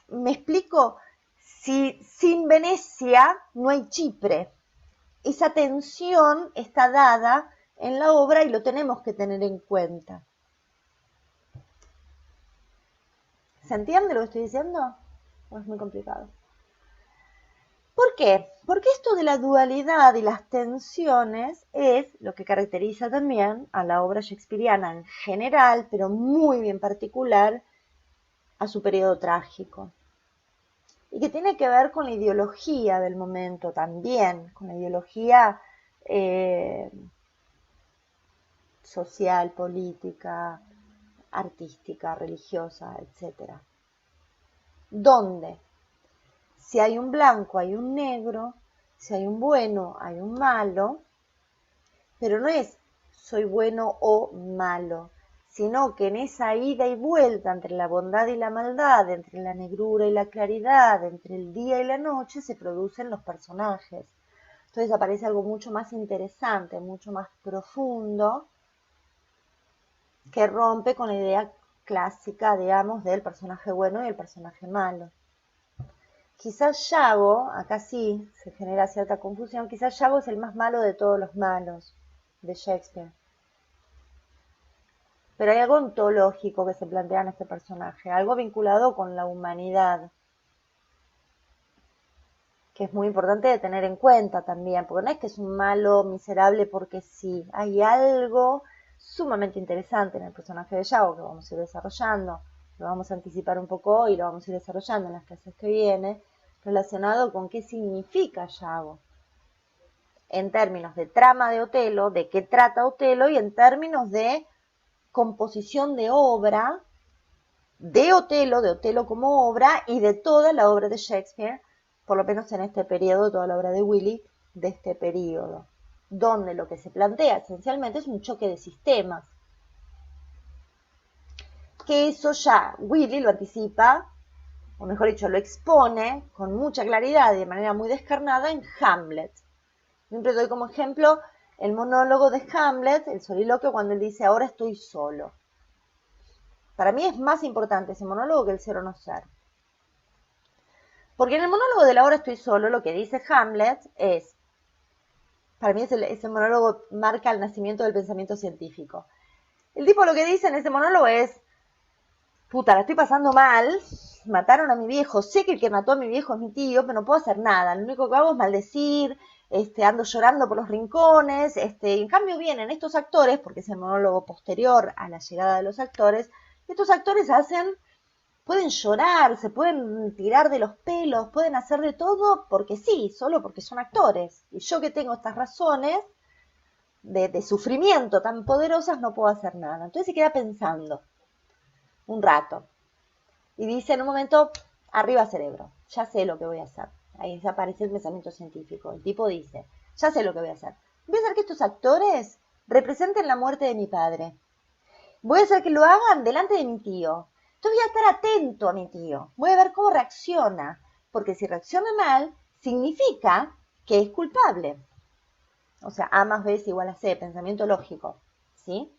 ¿Me explico? Si sin Venecia no hay Chipre. Esa tensión está dada en la obra y lo tenemos que tener en cuenta. ¿Se entiende lo que estoy diciendo? ¿O es muy complicado? ¿Por qué? Porque esto de la dualidad y las tensiones es lo que caracteriza también a la obra shakespeariana en general, pero muy bien particular a su periodo trágico. Y que tiene que ver con la ideología del momento también, con la ideología social, política, artística, religiosa, etc. ¿Dónde? Si hay un blanco, hay un negro, si hay un bueno, hay un malo, pero no es soy bueno o malo, sino que en esa ida y vuelta entre la bondad y la maldad, entre la negrura y la claridad, entre el día y la noche, se producen los personajes. Entonces aparece algo mucho más interesante, mucho más profundo, que rompe con la idea clásica, digamos, del personaje bueno y el personaje malo. Quizás Yago, acá sí se genera cierta confusión, quizás Yago es el más malo de todos los malos de Shakespeare. Pero hay algo ontológico que se plantea en este personaje, algo vinculado con la humanidad, que es muy importante de tener en cuenta también, porque no es que es un malo miserable porque sí, hay algo sumamente interesante en el personaje de Yago que vamos a ir desarrollando, lo vamos a anticipar un poco hoy, lo vamos a ir desarrollando en las clases que vienen, relacionado con qué significa Yago, en términos de trama de Otelo, de qué trata Otelo, y en términos de composición de obra, de Otelo como obra, y de toda la obra de Shakespeare, por lo menos en este periodo, toda la obra de Willy, de este periodo, donde lo que se plantea esencialmente es un choque de sistemas. Que eso ya Willy lo anticipa, o mejor dicho, lo expone con mucha claridad y de manera muy descarnada en Hamlet. Siempre doy como ejemplo el monólogo de Hamlet, el soliloquio, cuando él dice, ahora estoy solo. Para mí es más importante ese monólogo que el ser o no ser. Porque en el monólogo de la ahora estoy solo, lo que dice Hamlet es, para mí ese monólogo marca el nacimiento del pensamiento científico. El tipo lo que dice en ese monólogo es, puta, la estoy pasando mal, mataron a mi viejo, sé que el que mató a mi viejo es mi tío, pero no puedo hacer nada, lo único que hago es maldecir, ando llorando por los rincones, en cambio vienen estos actores, porque es el monólogo posterior a la llegada de los actores, estos actores pueden llorar, se pueden tirar de los pelos, pueden hacer de todo porque sí, solo porque son actores, y yo que tengo estas razones de sufrimiento tan poderosas no puedo hacer nada. Entonces se queda pensando un rato y dice en un momento, arriba cerebro, ya sé lo que voy a hacer. Ahí aparece el pensamiento científico. El tipo dice, ya sé lo que voy a hacer. Voy a hacer que estos actores representen la muerte de mi padre. Voy a hacer que lo hagan delante de mi tío. Entonces voy a estar atento a mi tío. Voy a ver cómo reacciona. Porque si reacciona mal, significa que es culpable. O sea, A más B es igual a C, pensamiento lógico. ¿Sí?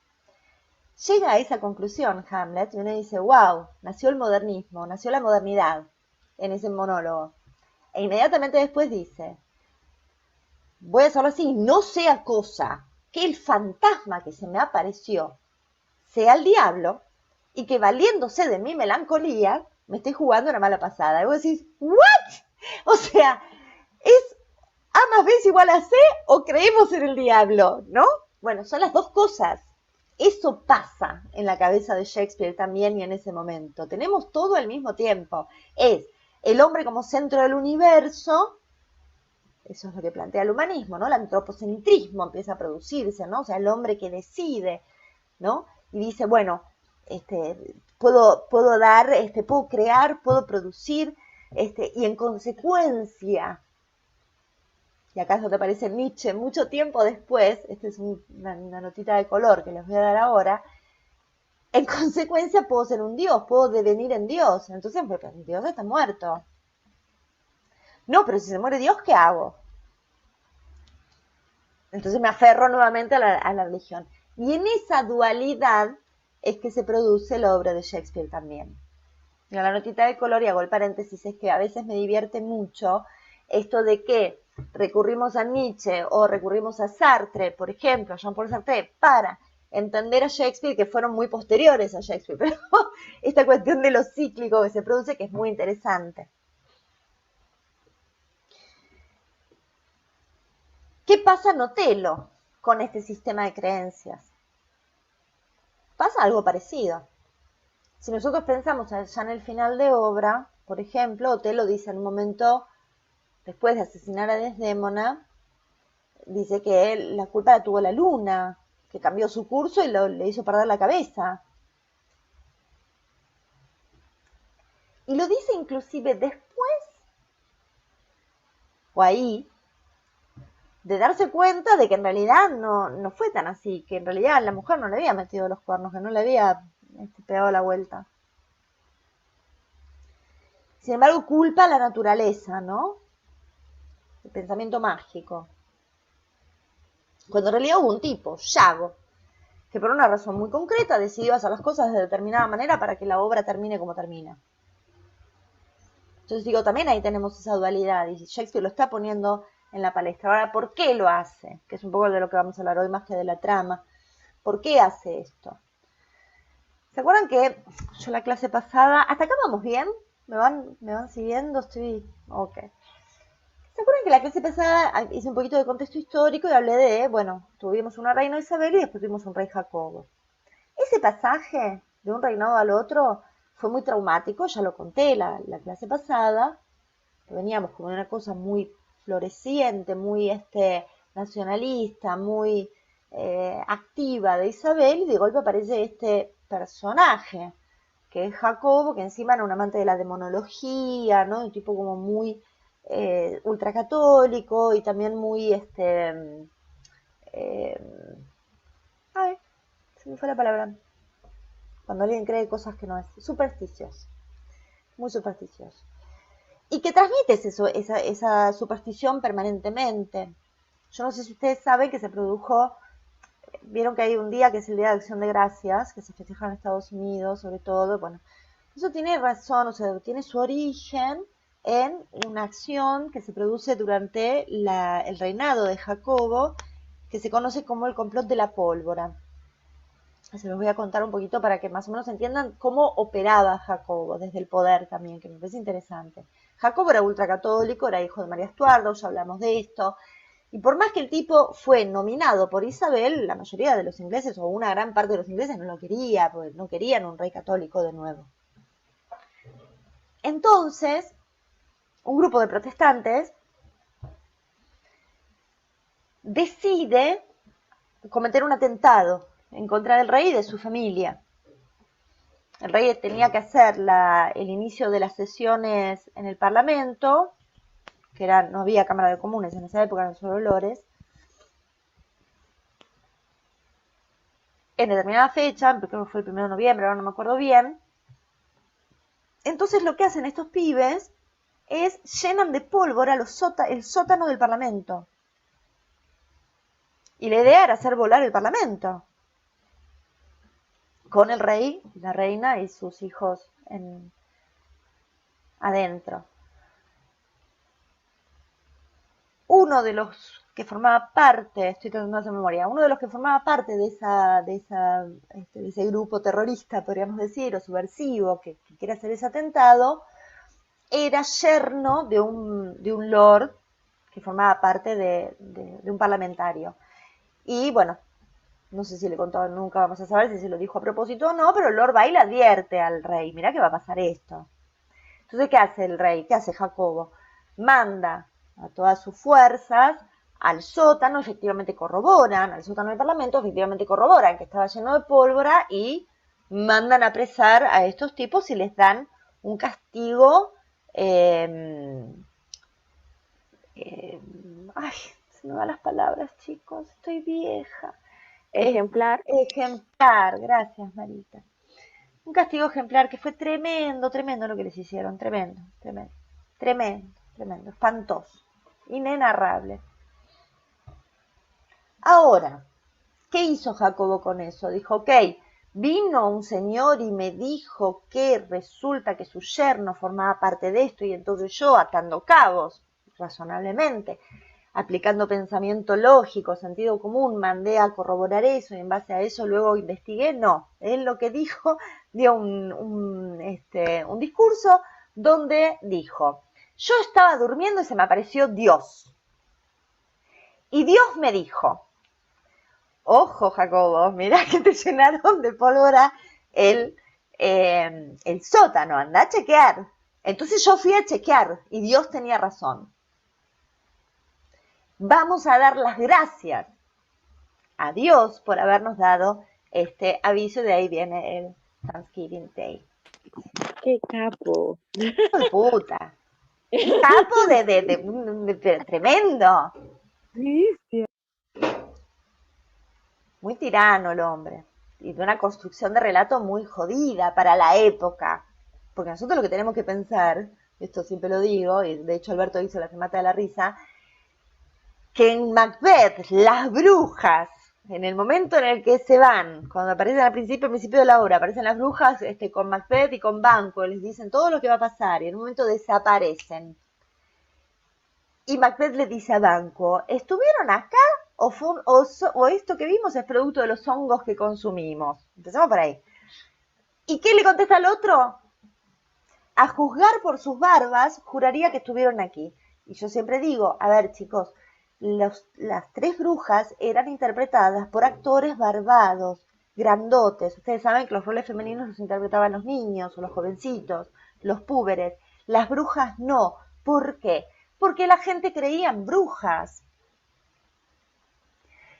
Llega a esa conclusión Hamlet y uno dice, wow, nació el modernismo, nació la modernidad en ese monólogo. E inmediatamente después dice, voy a hacerlo así, no sea cosa que el fantasma que se me apareció sea el diablo y que valiéndose de mi melancolía me esté jugando una mala pasada. Y vos decís, ¿what? O sea, es A más B es igual a C o creemos en el diablo, ¿no? Bueno, son las dos cosas. Eso pasa en la cabeza de Shakespeare también y en ese momento. Tenemos todo al mismo tiempo. Es el hombre como centro del universo, eso es lo que plantea el humanismo, ¿no? El antropocentrismo empieza a producirse, ¿no? O sea, el hombre que decide, ¿no? Y dice, bueno, puedo dar, puedo crear, puedo producir, y en consecuencia, y acá es donde aparece Nietzsche mucho tiempo después, esta es una notita de color que les voy a dar ahora, en consecuencia puedo ser un dios, puedo devenir en Dios, entonces pues, Dios está muerto. No, pero si se muere Dios, ¿qué hago? Entonces me aferro nuevamente a la religión. Y en esa dualidad es que se produce la obra de Shakespeare también. Y la notita de color, y hago el paréntesis, es que a veces me divierte mucho esto de que recurrimos a Nietzsche o recurrimos a Sartre, por ejemplo, a Jean-Paul Sartre, para entender a Shakespeare, que fueron muy posteriores a Shakespeare, pero esta cuestión de lo cíclico que se produce, que es muy interesante. ¿Qué pasa en Otelo con este sistema de creencias? Pasa algo parecido. Si nosotros pensamos ya en el final de obra, por ejemplo, Otelo dice en un momento, después de asesinar a Desdémona, dice que la culpa la tuvo la luna, que cambió su curso y le hizo perder la cabeza. Y lo dice inclusive después, o ahí, de darse cuenta de que en realidad no fue tan así, que en realidad la mujer no le había metido los cuernos, que no le había pegado la vuelta. Sin embargo, culpa a la naturaleza, ¿no? El pensamiento mágico. Cuando en realidad hubo un tipo, Yago, que por una razón muy concreta decidió hacer las cosas de determinada manera para que la obra termine como termina. Entonces digo, también ahí tenemos esa dualidad, y Shakespeare lo está poniendo en la palestra. Ahora, ¿por qué lo hace? Que es un poco de lo que vamos a hablar hoy más que de la trama. ¿Por qué hace esto? ¿Se acuerdan que yo la clase pasada, hasta acá vamos bien? ¿Me van siguiendo? Estoy, ok. ¿Se acuerdan que la clase pasada hice un poquito de contexto histórico y hablé de, bueno, tuvimos una reina Isabel y después tuvimos un rey Jacobo? Ese pasaje de un reinado al otro fue muy traumático, ya lo conté la clase pasada, que veníamos como de una cosa muy floreciente, muy nacionalista, muy activa de Isabel, y de golpe aparece este personaje, que es Jacobo, que encima era un amante de la demonología, ¿no? Un tipo como muy ultracatólico y también muy, ay, se me fue la palabra, cuando alguien cree cosas que no es, supersticioso, muy supersticioso. Y que transmites esa superstición permanentemente. Yo no sé si ustedes saben que se produjo, vieron que hay un día que es el Día de Acción de Gracias, que se festeja en Estados Unidos, sobre todo, bueno, eso tiene razón, o sea, tiene su origen en una acción que se produce durante el reinado de Jacobo, que se conoce como el complot de la pólvora. Se los voy a contar un poquito para que más o menos entiendan cómo operaba Jacobo desde el poder también, que me parece interesante. Jacobo era ultracatólico, era hijo de María Estuardo, ya hablamos de esto, y por más que el tipo fue nominado por Isabel, la mayoría de los ingleses, o una gran parte de los ingleses, no lo quería, porque no querían un rey católico de nuevo. Entonces, un grupo de protestantes decide cometer un atentado en contra del rey y de su familia. El rey tenía que hacer el inicio de las sesiones en el Parlamento, que no había Cámara de Comunes en esa época, eran solo lores, en determinada fecha, creo que fue el 1 de noviembre, ahora no me acuerdo bien. Entonces lo que hacen estos pibes es llenan de pólvora el sótano del Parlamento. Y la idea era hacer volar el Parlamento, con el rey, la reina y sus hijos adentro. Uno de los que formaba parte, estoy tratando de hacer memoria, uno de los que formaba parte de ese grupo terrorista, podríamos decir, o subversivo, que quiere hacer ese atentado, era yerno de un lord, que formaba parte de un parlamentario. Y bueno, no sé si le contó, nunca vamos a saber si se lo dijo a propósito o no, pero Lord Bay le advierte al rey, mirá que va a pasar esto. Entonces, ¿qué hace el rey? ¿Qué hace Jacobo? Manda a todas sus fuerzas al sótano, efectivamente corroboran, al sótano del Parlamento, efectivamente corroboran que estaba lleno de pólvora y mandan a apresar a estos tipos y les dan un castigo. Ay, se me van las palabras, chicos, estoy vieja. Ejemplar. Ejemplar, gracias, Marita. Un castigo ejemplar que fue tremendo, tremendo lo que les hicieron, tremendo, tremendo, tremendo, tremendo, espantoso, inenarrable. Ahora, ¿qué hizo Jacobo con eso? Dijo, ok, vino un señor y me dijo que resulta que su yerno formaba parte de esto y entonces yo, atando cabos, razonablemente, aplicando pensamiento lógico, sentido común, mandé a corroborar eso y en base a eso luego investigué. No, él lo que dijo, dio un discurso donde dijo, yo estaba durmiendo y se me apareció Dios. Y Dios me dijo, ojo Jacobo, mirá que te llenaron de pólvora el sótano, anda a chequear. Entonces yo fui a chequear y Dios tenía razón. Vamos a dar las gracias a Dios por habernos dado este aviso, de ahí viene el Thanksgiving Day. ¡Qué capo! ¡Hijo de puta! Un capo de tremendo. Sí, sí. Muy tirano el hombre. Y de una construcción de relato muy jodida para la época. Porque nosotros lo que tenemos que pensar, esto siempre lo digo, y de hecho Alberto hizo la que mata de la risa, que en Macbeth las brujas, en el momento en el que se van, cuando aparecen al principio de la obra, aparecen las brujas con Macbeth y con Banquo, les dicen todo lo que va a pasar y en un momento desaparecen. Y Macbeth le dice a Banquo, ¿estuvieron acá o esto que vimos es producto de los hongos que consumimos? Empezamos por ahí. ¿Y qué le contesta al otro? A juzgar por sus barbas, juraría que estuvieron aquí. Y yo siempre digo, a ver chicos, las tres brujas eran interpretadas por actores barbados, grandotes. Ustedes saben que los roles femeninos los interpretaban los niños o los jovencitos, los púberes. Las brujas no. ¿Por qué? Porque la gente creía en brujas.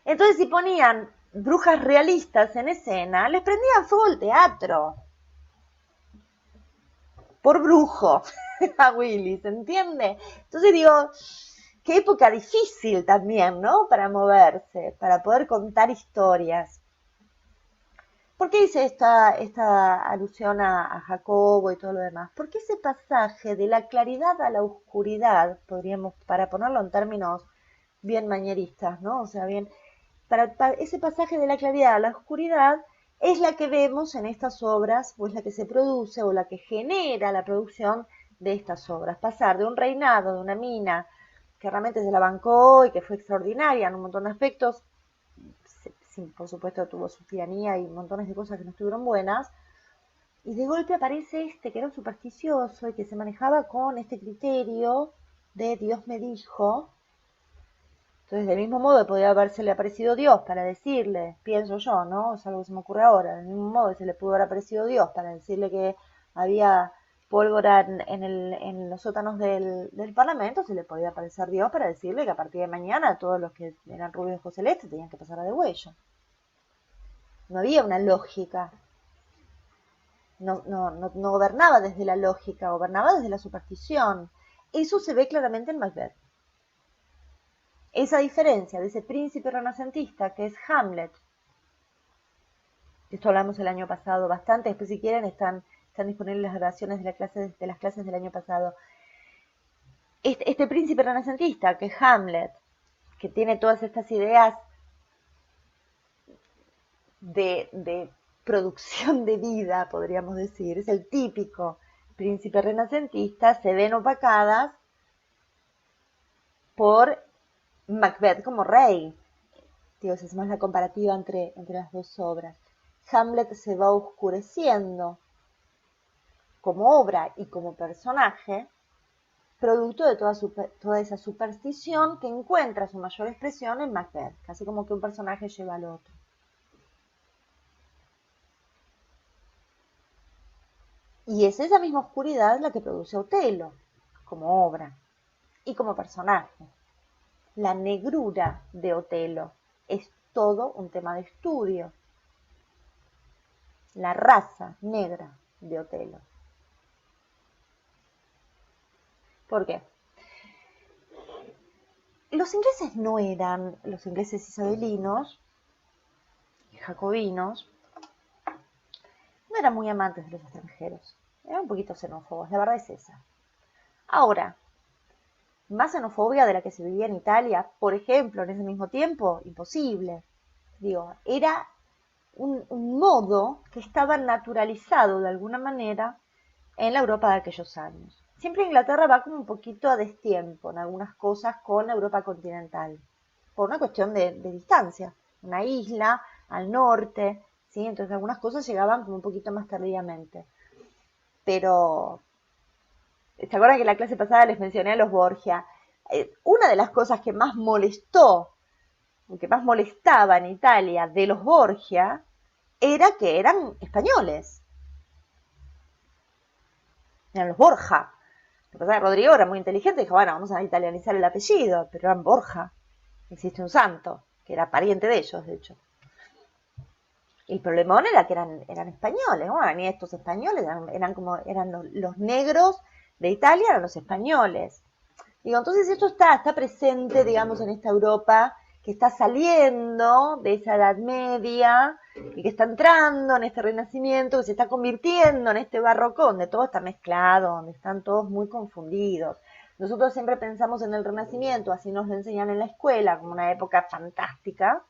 Entonces, si ponían brujas realistas en escena, les prendían fuego el teatro. Por brujo a Willy, ¿se entiende? Entonces digo, qué época difícil también, ¿no? Para moverse, para poder contar historias. ¿Por qué hice esta alusión a Jacobo y todo lo demás? Porque ese pasaje de la claridad a la oscuridad, podríamos, para ponerlo en términos bien mañeristas, ¿no? O sea, bien, para ese pasaje de la claridad a la oscuridad es la que vemos en estas obras, o es la que se produce, o la que genera la producción de estas obras. Pasar de un reinado, de una mina, que realmente se la bancó y que fue extraordinaria en un montón de aspectos, por supuesto tuvo su tiranía y montones de cosas que no estuvieron buenas, y de golpe aparece que era un supersticioso y que se manejaba con este criterio de Dios me dijo. Entonces, del mismo modo podía habérsele aparecido Dios para decirle, pienso yo, ¿no? Es algo que se me ocurre ahora, del mismo modo se le pudo haber aparecido Dios para decirle que había pólvora en los sótanos del Parlamento, se le podía aparecer Dios para decirle que a partir de mañana todos los que eran rubios de ojos celestes tenían que pasar a degüello. No había una lógica. No gobernaba desde la lógica, gobernaba desde la superstición. Eso se ve claramente en Macbeth. Esa diferencia de ese príncipe renacentista que es Hamlet, de esto hablamos el año pasado bastante, después si quieren están disponibles las grabaciones de las clases del año pasado. Este príncipe renacentista que es Hamlet, que tiene todas estas ideas de producción de vida, podríamos decir, es el típico príncipe renacentista, se ven opacadas por Macbeth como rey. Digo, si hacemos la comparativa entre las dos obras. Hamlet se va oscureciendo como obra y como personaje producto de toda esa superstición que encuentra su mayor expresión en Macbeth, casi como que un personaje lleva al otro. Y es esa misma oscuridad la que produce Otelo, como obra y como personaje. La negrura de Otelo es todo un tema de estudio. La raza negra de Otelo. ¿Por qué? Los ingleses no eran, los ingleses isabelinos y jacobinos, no eran muy amantes de los extranjeros. Eran un poquito xenófobos, la verdad es esa. Ahora, más xenofobia de la que se vivía en Italia, por ejemplo, en ese mismo tiempo, imposible. Digo, era un modo que estaba naturalizado de alguna manera en la Europa de aquellos años. Siempre Inglaterra va como un poquito a destiempo en algunas cosas con la Europa continental, por una cuestión de distancia. Una isla al norte, ¿sí? Entonces algunas cosas llegaban como un poquito más tardíamente. Pero, ¿se acuerdan que en la clase pasada les mencioné a los Borgia? Una de las cosas que más molestó, que más molestaba en Italia de los Borgia, era que eran españoles. Eran los Borja. Lo que pasa es que Rodrigo era muy inteligente y dijo, bueno, vamos a italianizar el apellido, pero eran Borja. Existe un santo, que era pariente de ellos, de hecho. El problemón era que eran españoles, bueno, ni estos españoles, eran los negros de Italia, eran los españoles. Digo, entonces esto está presente, digamos, en esta Europa que está saliendo de esa Edad Media y que está entrando en este Renacimiento, que se está convirtiendo en este Barroco, donde todo está mezclado, donde están todos muy confundidos. Nosotros siempre pensamos en el Renacimiento, así nos lo enseñan en la escuela, como una época fantástica,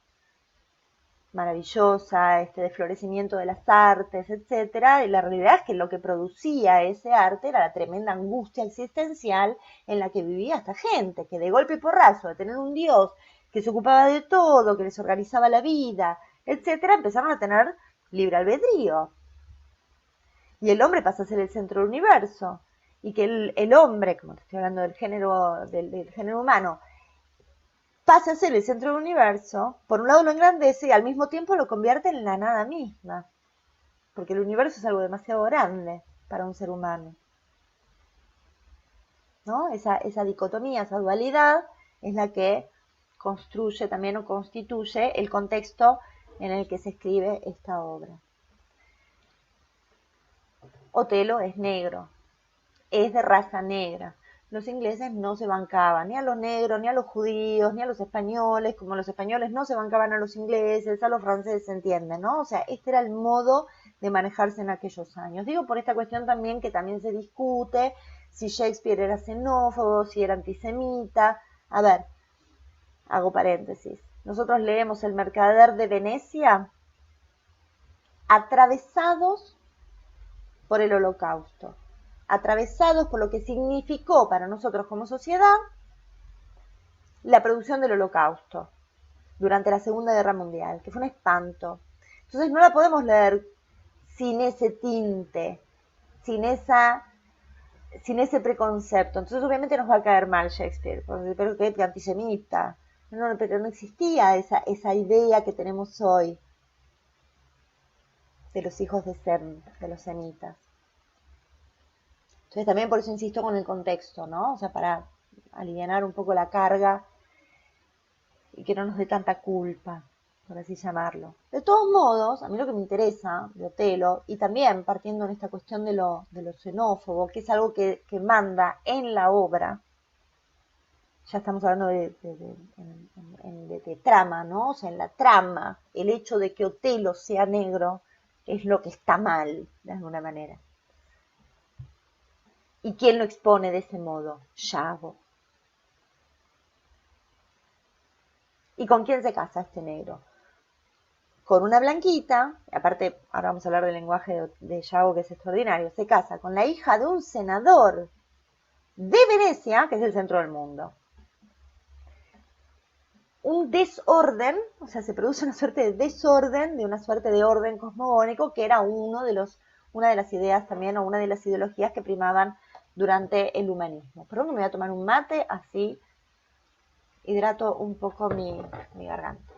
maravillosa, de florecimiento de las artes, etcétera, y la realidad es que lo que producía ese arte era la tremenda angustia existencial en la que vivía esta gente, que de golpe y porrazo, de tener un dios que se ocupaba de todo, que les organizaba la vida, etcétera, empezaron a tener libre albedrío. Y el hombre pasa a ser el centro del universo, y que el hombre, como te estoy hablando del género humano, pasa a ser el centro del universo, por un lado lo engrandece y al mismo tiempo lo convierte en la nada misma, porque el universo es algo demasiado grande para un ser humano, ¿no? Esa dicotomía, esa dualidad es la que construye también o constituye el contexto en el que se escribe esta obra. Otelo es negro, es de raza negra. Los ingleses no se bancaban ni a los negros, ni a los judíos, ni a los españoles, como los españoles no se bancaban a los ingleses, a los franceses, se entiende, ¿no? O sea, este era el modo de manejarse en aquellos años. Digo por esta cuestión también que también se discute si Shakespeare era xenófobo, si era antisemita. A ver, hago paréntesis. Nosotros leemos El mercader de Venecia atravesados por el Holocausto, atravesados por lo que significó para nosotros como sociedad la producción del Holocausto durante la Segunda Guerra Mundial, que fue un espanto. Entonces no la podemos leer sin ese tinte, sin ese preconcepto. Entonces obviamente nos va a caer mal Shakespeare, pero que antisemita. Pero no existía esa idea que tenemos hoy de los hijos de Sem, de los semitas. Entonces también por eso insisto con el contexto, ¿no? O sea, para aliviar un poco la carga y que no nos dé tanta culpa, por así llamarlo. De todos modos, a mí lo que me interesa de Otelo, y también partiendo en esta cuestión de lo xenófobo, que es algo que manda en la obra, ya estamos hablando de trama, ¿no? O sea, en la trama, el hecho de que Otelo sea negro es lo que está mal, de alguna manera. ¿Y quién lo expone de ese modo? Yago. ¿Y con quién se casa este negro? Con una blanquita, aparte, ahora vamos a hablar del lenguaje de Yago, que es extraordinario, se casa con la hija de un senador de Venecia, que es el centro del mundo. Un desorden, o sea, se produce una suerte de desorden, de una suerte de orden cosmogónico, que era una de las ideas también, o una de las ideologías que primaban durante el humanismo. Perdón que me voy a tomar un mate, así hidrato un poco mi garganta.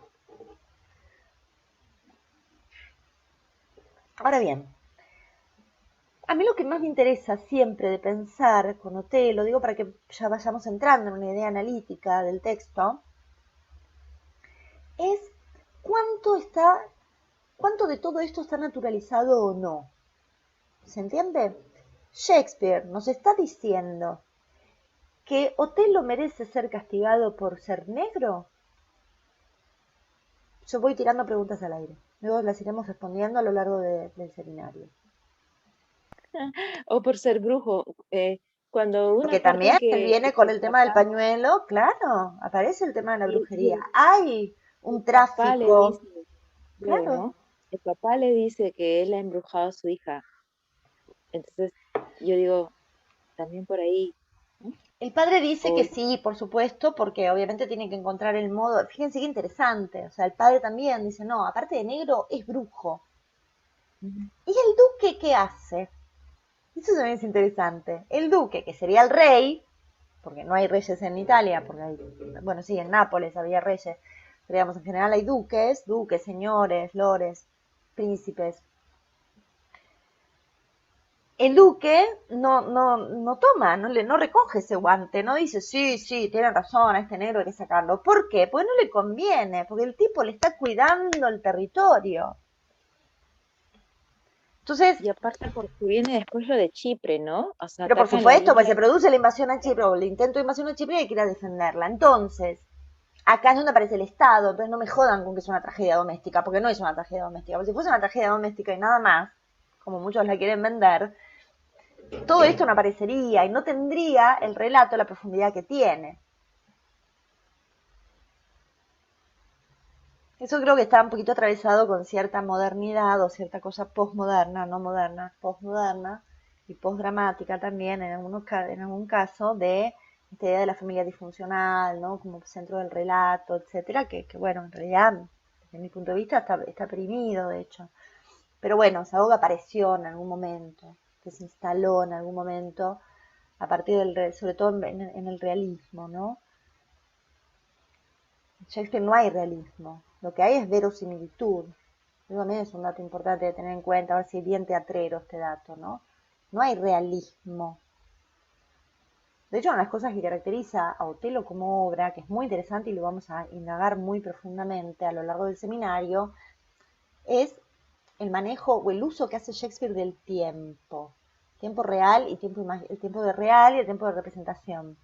Ahora bien, a mí lo que más me interesa siempre de pensar con Otelo, digo para que ya vayamos entrando en una idea analítica del texto, es cuánto de todo esto está naturalizado o no. ¿Se entiende? Shakespeare nos está diciendo que Otelo merece ser castigado por ser negro. Yo voy tirando preguntas al aire. Luego las iremos respondiendo a lo largo del seminario. O por ser brujo. Cuando una Porque parte en también que viene con el el tema del papá, pañuelo, claro, aparece el tema de la y brujería. Hay el un papá le tráfico, dice, creo, claro. ¿no? El papá le dice que él ha embrujado a su hija. Entonces, yo digo, también por ahí, ¿no? El padre dice O, que sí, por supuesto, porque obviamente tiene que encontrar el modo. Fíjense qué interesante. O sea, el padre también dice, no, aparte de negro, es brujo. ujú, ¿Y el duque qué hace? Eso también es interesante. El duque, que sería el rey, porque no hay reyes en Italia, porque hay, bueno, sí, en Nápoles había reyes, pero digamos, en general hay duques, señores, lores, príncipes. El duque no toma, no recoge ese guante, no dice, sí, tiene razón, a este negro hay que sacarlo. ¿Por qué? Porque no le conviene, porque el tipo le está cuidando el territorio. Entonces, y aparte porque viene después lo de Chipre, ¿no? O sea, pero por atacan la supuesto, pues isla. se produce la invasión a Chipre o el intento de invasión a Chipre y hay que ir a defenderla. Entonces, acá es donde aparece el Estado, entonces no me jodan con que es una tragedia doméstica, porque no es una tragedia doméstica. Porque si fuese una tragedia doméstica y nada más, como muchos la quieren vender, todo esto no aparecería y no tendría el relato la profundidad que tiene. Eso creo que está un poquito atravesado con cierta modernidad o cierta cosa postmoderna, no moderna, postmoderna y postdramática también en algún caso de esta idea de la familia disfuncional, ¿no? Como centro del relato, etcétera, que bueno, en realidad, desde mi punto de vista, está oprimido, de hecho. Pero bueno, Saoga apareció en algún momento, que se instaló en algún momento a partir sobre todo en el realismo, ¿no? En Shakespeare no hay realismo, lo que hay es verosimilitud. Eso también es un dato importante de tener en cuenta, a ver si es bien teatrero este dato, ¿no? No hay realismo. De hecho, una de las cosas que caracteriza a Otelo como obra, que es muy interesante y lo vamos a indagar muy profundamente a lo largo del seminario, es el manejo o el uso que hace Shakespeare del tiempo. Tiempo real y el tiempo de real y el tiempo de representación.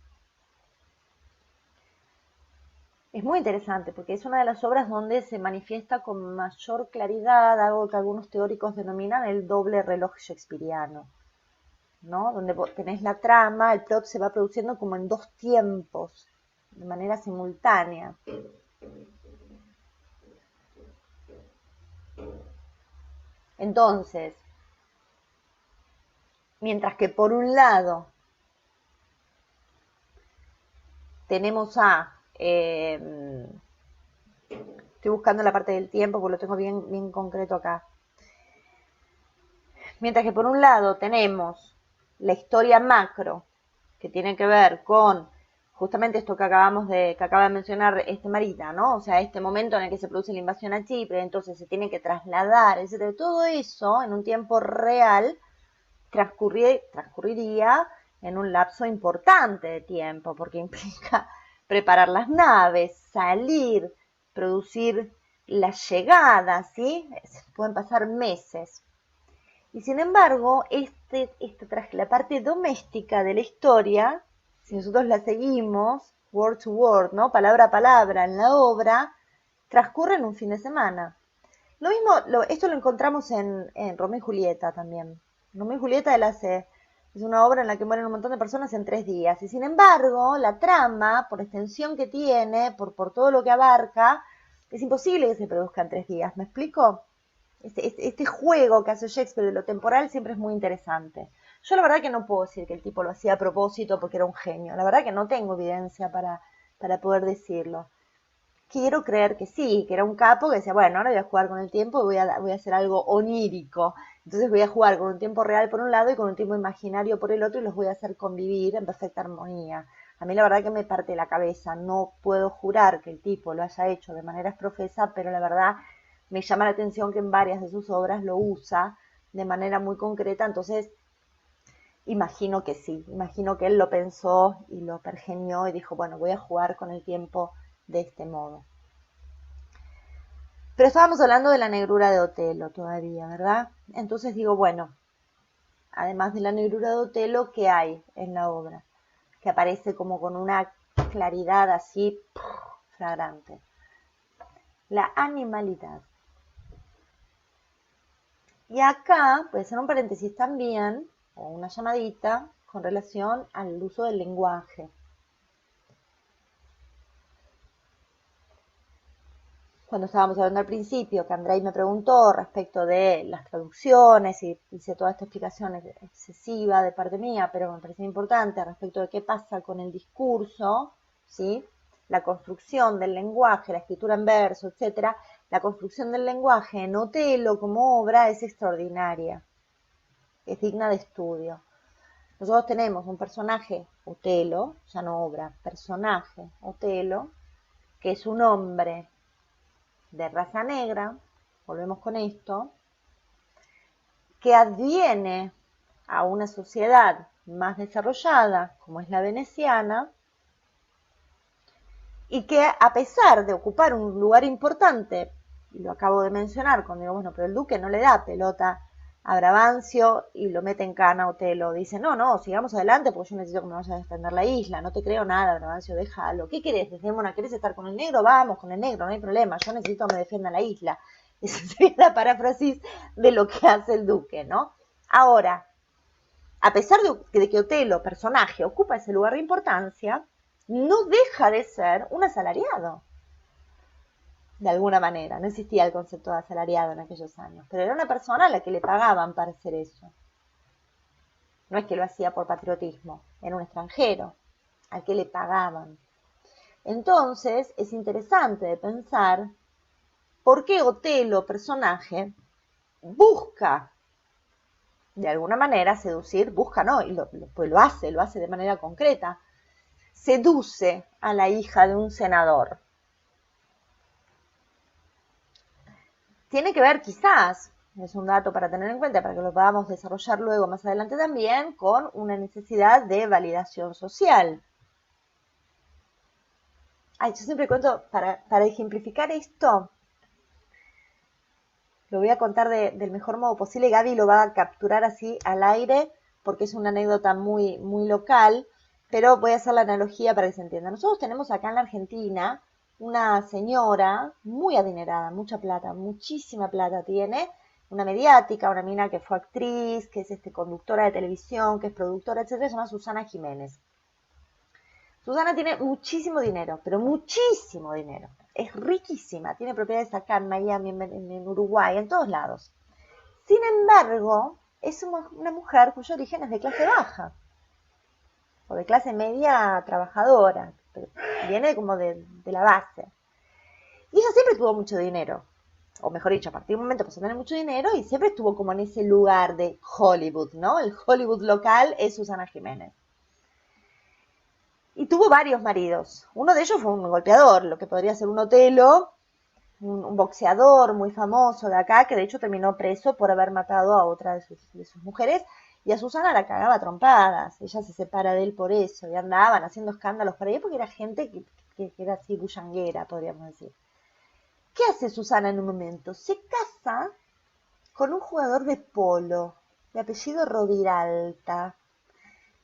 Es muy interesante porque es una de las obras donde se manifiesta con mayor claridad algo que algunos teóricos denominan el doble reloj shakespeariano, ¿no? Donde tenés la trama, el plot se va produciendo como en dos tiempos, de manera simultánea. Entonces, mientras que por un lado tenemos estoy buscando la parte del tiempo porque lo tengo bien concreto acá. Mientras que por un lado tenemos la historia macro, que tiene que ver con justamente esto que acaba de mencionar Marita, ¿no? O sea, este momento en el que se produce la invasión a Chipre, entonces se tiene que trasladar, etcétera. Todo eso en un tiempo real transcurriría en un lapso importante de tiempo, porque implica preparar las naves, salir, producir la llegada, ¿sí? Pueden pasar meses. Y sin embargo, la parte doméstica de la historia, si nosotros la seguimos, word to word, ¿no? Palabra a palabra en la obra, transcurre en un fin de semana. Lo mismo, esto lo encontramos en Romeo y Julieta también. Romeo y Julieta es una obra en la que mueren un montón de personas en 3 días. Y sin embargo, la trama, por extensión que tiene, por todo lo que abarca, es imposible que se produzca en 3 días. ¿Me explico? Este juego que hace Shakespeare de lo temporal siempre es muy interesante. Yo la verdad que no puedo decir que el tipo lo hacía a propósito porque era un genio. La verdad que no tengo evidencia para poder decirlo. quiero creer que sí, que era un capo que decía, bueno, ahora voy a jugar con el tiempo y voy a hacer algo onírico. Entonces voy a jugar con un tiempo real por un lado y con un tiempo imaginario por el otro y los voy a hacer convivir en perfecta armonía. A mí la verdad que me parte la cabeza, no puedo jurar que el tipo lo haya hecho de manera profesa, pero la verdad me llama la atención que en varias de sus obras lo usa de manera muy concreta, entonces imagino que sí, imagino que él lo pensó y lo pergenió y dijo, bueno, voy a jugar con el tiempo de este modo. Pero estábamos hablando de la negrura de Otelo todavía, ¿verdad? Entonces digo, bueno, además de la negrura de Otelo, ¿qué hay en la obra? Que aparece como con una claridad así flagrante. La animalidad. Y acá puede ser un paréntesis también, o una llamadita, con relación al uso del lenguaje. Cuando estábamos hablando al principio, que Andrei me preguntó respecto de las traducciones y hice toda esta explicación excesiva de parte mía, pero me parecía importante respecto de qué pasa con el discurso, ¿sí? La construcción del lenguaje, la escritura en verso, etcétera. La construcción del lenguaje en Otelo como obra es extraordinaria, es digna de estudio. Nosotros tenemos un personaje, Otelo, ya no obra, personaje, Otelo, que es un hombre de raza negra, volvemos con esto, que adviene a una sociedad más desarrollada, como es la veneciana, y que a pesar de ocupar un lugar importante, y lo acabo de mencionar cuando digo, bueno, pero el duque no le da pelota a Brabantio y lo mete en cana a Otelo, dice, no, sigamos adelante porque yo necesito que me vayas a defender la isla, no te creo nada, Brabantio, déjalo, ¿qué querés? Desdémona, ¿querés estar con el negro? Vamos con el negro, no hay problema, yo necesito que me defienda la isla. Esa sería la paráfrasis de lo que hace el duque, ¿no? Ahora, a pesar de que Otelo, personaje, ocupa ese lugar de importancia, no deja de ser un asalariado. De alguna manera, no existía el concepto de asalariado en aquellos años, pero era una persona a la que le pagaban para hacer eso. No es que lo hacía por patriotismo, era un extranjero al que le pagaban. Entonces, es interesante de pensar por qué Otelo, personaje, busca de alguna manera seducir, busca no, y pues lo hace de manera concreta, seduce a la hija de un senador. Tiene que ver quizás, es un dato para tener en cuenta, para que lo podamos desarrollar luego más adelante también, con una necesidad de validación social. Yo siempre cuento, para ejemplificar esto, lo voy a contar del mejor modo posible. Gaby lo va a capturar así al aire, porque es una anécdota muy, muy local, pero voy a hacer la analogía para que se entienda. Nosotros tenemos acá en la Argentina una señora muy adinerada, mucha plata, muchísima plata tiene, una mediática, una mina que fue actriz, que es conductora de televisión, que es productora, etcétera, se llama Susana Jiménez. Susana tiene muchísimo dinero, pero muchísimo dinero. Es riquísima, tiene propiedades acá en Miami, en Uruguay, en todos lados. Sin embargo, es una mujer cuyo origen es de clase baja, o de clase media trabajadora, viene como de la base. Y ella siempre tuvo mucho dinero, o mejor dicho, a partir de un momento pasó a tener mucho dinero y siempre estuvo como en ese lugar de Hollywood, ¿no? El Hollywood local es Susana Jiménez. Y tuvo varios maridos. Uno de ellos fue un golpeador, lo que podría ser un Otelo, un boxeador muy famoso de acá, que de hecho terminó preso por haber matado a otra de sus mujeres, y a Susana la cagaba a trompadas. Ella se separa de él por eso, y andaban haciendo escándalos por ahí, porque era gente que era así bullanguera, podríamos decir. ¿Qué hace Susana en un momento? Se casa con un jugador de polo, de apellido Roviralta,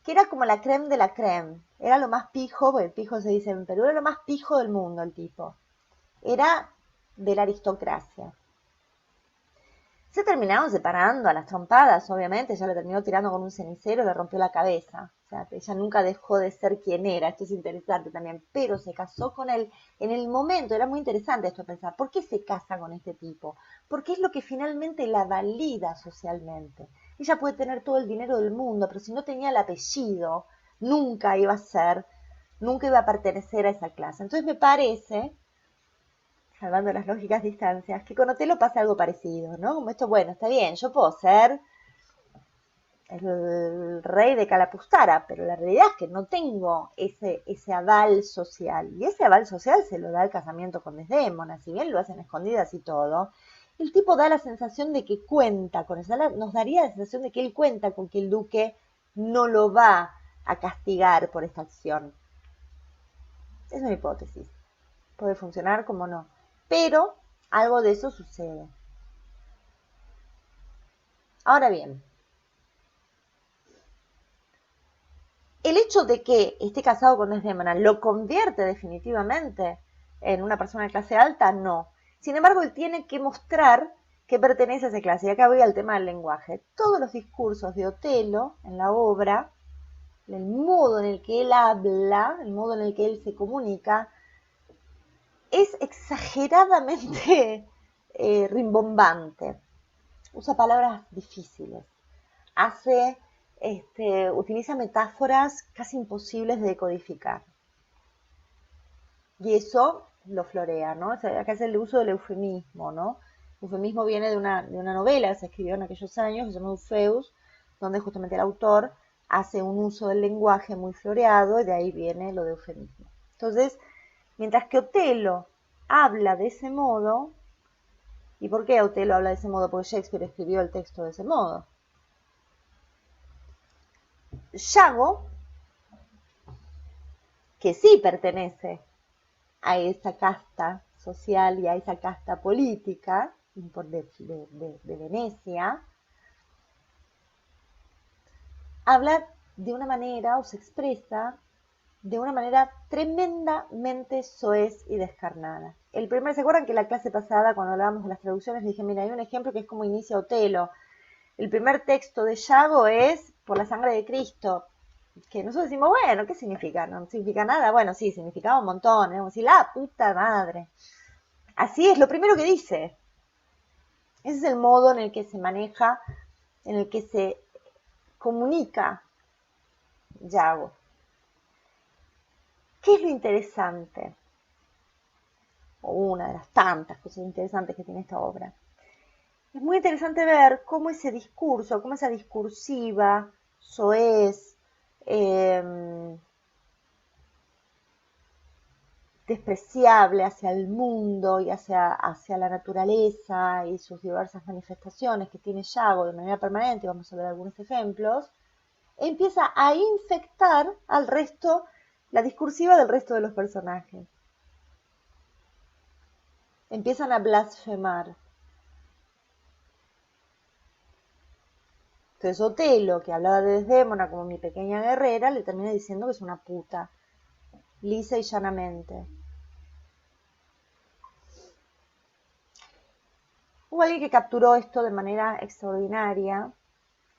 que era como la creme de la creme. Era lo más pijo, porque el pijo se dice en Perú, era lo más pijo del mundo el tipo. Era de la aristocracia. Se terminaron separando a las trompadas, obviamente, ella le terminó tirando con un cenicero y le rompió la cabeza. O sea, ella nunca dejó de ser quien era, esto es interesante también, pero se casó con él en el momento, era muy interesante esto de pensar, ¿por qué se casa con este tipo? Porque es lo que finalmente la valida socialmente. Ella puede tener todo el dinero del mundo, pero si no tenía el apellido, nunca iba a pertenecer a esa clase. Entonces me parece salvando las lógicas distancias, que con Otelo pasa algo parecido, ¿no? Como esto, bueno, está bien, yo puedo ser el rey de Calapustara, pero la realidad es que no tengo ese aval social. Y ese aval social se lo da el casamiento con Desdémona, si bien lo hacen escondidas y todo. El tipo da la sensación de que cuenta con eso, nos daría la sensación de que él cuenta con que el duque no lo va a castigar por esta acción. Es una hipótesis. Puede funcionar como no. Pero algo de eso sucede. Ahora bien, el hecho de que esté casado con Desdémona lo convierte definitivamente en una persona de clase alta, no. Sin embargo, él tiene que mostrar que pertenece a esa clase. Y acá voy al tema del lenguaje. Todos los discursos de Otelo en la obra, el modo en el que él habla, el modo en el que él se comunica, es exageradamente rimbombante. Usa palabras difíciles. Utiliza metáforas casi imposibles de decodificar. Y eso lo florea, ¿no? O sea, acá es el uso del eufemismo, ¿no? El eufemismo viene de una novela que se escribió en aquellos años, que se llama Orfeus, donde justamente el autor hace un uso del lenguaje muy floreado, y de ahí viene lo de eufemismo. Entonces, mientras que Otelo habla de ese modo, ¿y por qué Otelo habla de ese modo? Porque Shakespeare escribió el texto de ese modo. Yago, que sí pertenece a esa casta social y a esa casta política de Venecia, habla de una manera o se expresa de una manera tremendamente soez y descarnada. ¿Se acuerdan que la clase pasada, cuando hablábamos de las traducciones, dije, mira, hay un ejemplo que es como inicia Otelo? El primer texto de Yago es por la sangre de Cristo, que nosotros decimos, bueno, ¿qué significa? No significa nada. Bueno, sí, significaba un montón. Vamos a decir, la puta madre. Así es, lo primero que dice. Ese es el modo en el que se maneja, en el que se comunica Yago. ¿Qué es lo interesante? O una de las tantas cosas interesantes que tiene esta obra. Es muy interesante ver cómo ese discurso, cómo esa discursiva, soez, despreciable hacia el mundo y hacia la naturaleza y sus diversas manifestaciones que tiene Yago de manera permanente, vamos a ver algunos ejemplos, empieza a infectar al resto, la discursiva del resto de los personajes. Empiezan a blasfemar. Entonces Otelo, que hablaba de Desdémona como mi pequeña guerrera, le termina diciendo que es una puta, lisa y llanamente. Hubo alguien que capturó esto de manera extraordinaria,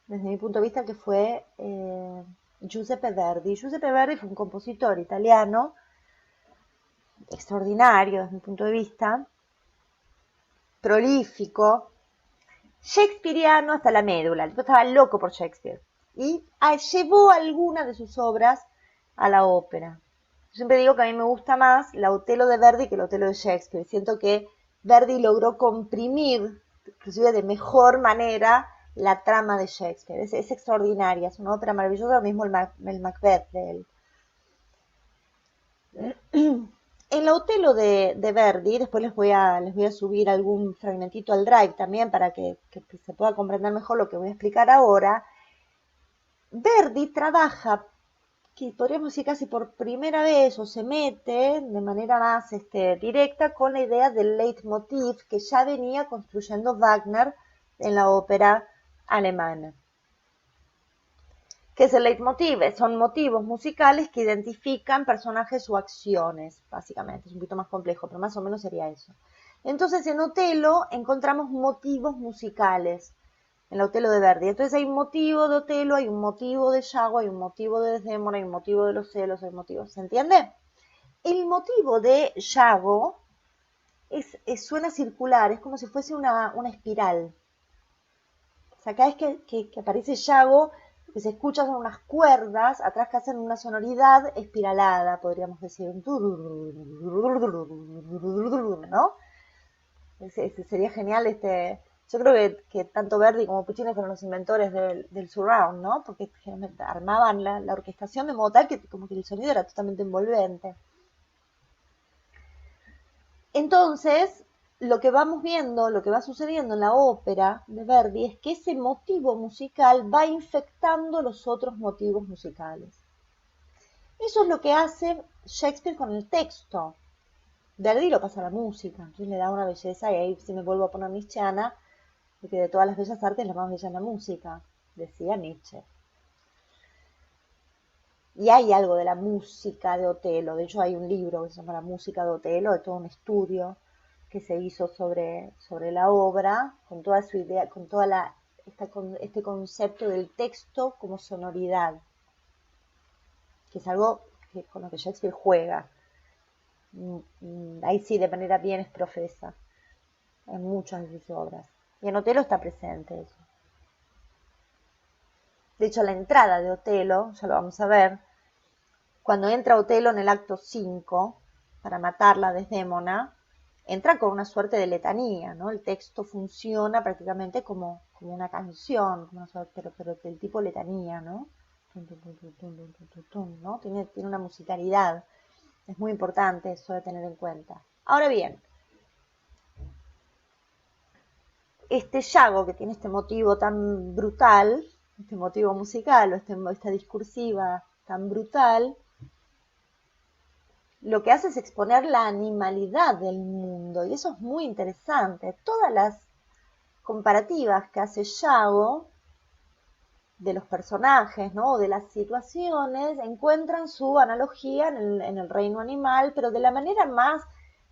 desde mi punto de vista, que fue Giuseppe Verdi. Giuseppe Verdi fue un compositor italiano extraordinario desde mi punto de vista, prolífico, shakespeariano hasta la médula. El tipo estaba loco por Shakespeare y llevó algunas de sus obras a la ópera. Yo siempre digo que a mí me gusta más la Otelo de Verdi que el Otelo de Shakespeare. Siento que Verdi logró comprimir, inclusive de mejor manera, la trama de Shakespeare. Es extraordinaria, es una ópera maravillosa, lo mismo el Macbeth de él. En la Otelo de Verdi, después les voy a subir algún fragmentito al Drive también para que se pueda comprender mejor lo que voy a explicar ahora. Verdi trabaja, que podríamos decir casi por primera vez, o se mete de manera más directa con la idea del leitmotiv que ya venía construyendo Wagner en la ópera alemana. ¿Qué es el leitmotiv? Son motivos musicales que identifican personajes o acciones, básicamente. Es un poquito más complejo, pero más o menos sería eso. Entonces, en Otelo encontramos motivos musicales, en la Otelo de Verdi. Entonces hay un motivo de Otelo, hay un motivo de Yago, hay un motivo de Desdémona, hay un motivo de los celos, hay motivos. ¿Se entiende? El motivo de Yago suena circular, es como si fuese una espiral. O sea, cada vez que aparece Yago, lo que se escucha son unas cuerdas atrás que hacen una sonoridad espiralada, podríamos decir, ¿no? Sería genial yo creo que tanto Verdi como Puccini fueron los inventores del surround, ¿no? Porque armaban la orquestación de modo tal que como que el sonido era totalmente envolvente. Entonces, lo que vamos viendo, lo que va sucediendo en la ópera de Verdi es que ese motivo musical va infectando los otros motivos musicales. Eso es lo que hace Shakespeare con el texto. Verdi lo pasa a la música, entonces le da una belleza, y ahí si me vuelvo a poner nietzscheana, de que de todas las bellas artes la más bella es la música, decía Nietzsche. Y hay algo de la música de Otelo, de hecho hay un libro que se llama La música de Otelo, de todo un estudio que se hizo sobre la obra, con toda su idea, con este concepto del texto como sonoridad, que es algo con lo que Shakespeare juega. Ahí sí, de manera bien es profesa en muchas de sus obras. Y en Otelo está presente eso. De hecho, la entrada de Otelo, ya lo vamos a ver, cuando entra Otelo en el acto 5 para matarla a Desdémona, entra con una suerte de letanía, ¿no? El texto funciona prácticamente como una canción, como una suerte, pero del tipo letanía, ¿no? ¿No? Tiene una musicalidad. Es muy importante eso de tener en cuenta. Ahora bien, este Yago, que tiene este motivo tan brutal, este motivo musical o esta discursiva tan brutal, lo que hace es exponer la animalidad del mundo, y eso es muy interesante. Todas las comparativas que hace Yago de los personajes, ¿no? O de las situaciones, encuentran su analogía en el reino animal, pero de la manera más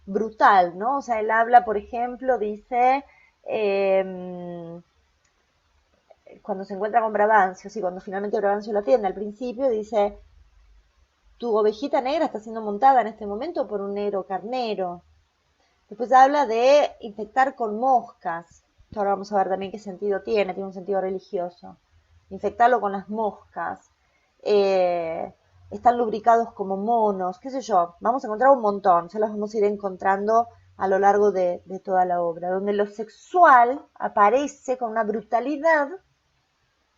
brutal, ¿no? O sea, él habla, por ejemplo, dice, cuando se encuentra con Brabantio, sí, cuando finalmente Brabantio lo atiende, al principio dice, tu ovejita negra está siendo montada en este momento por un negro carnero. Después habla de infectar con moscas. Ahora vamos a ver también qué sentido tiene un sentido religioso. Infectarlo con las moscas. Están lubricados como monos, qué sé yo. Vamos a encontrar un montón, ya los vamos a ir encontrando a lo largo de toda la obra, donde lo sexual aparece con una brutalidad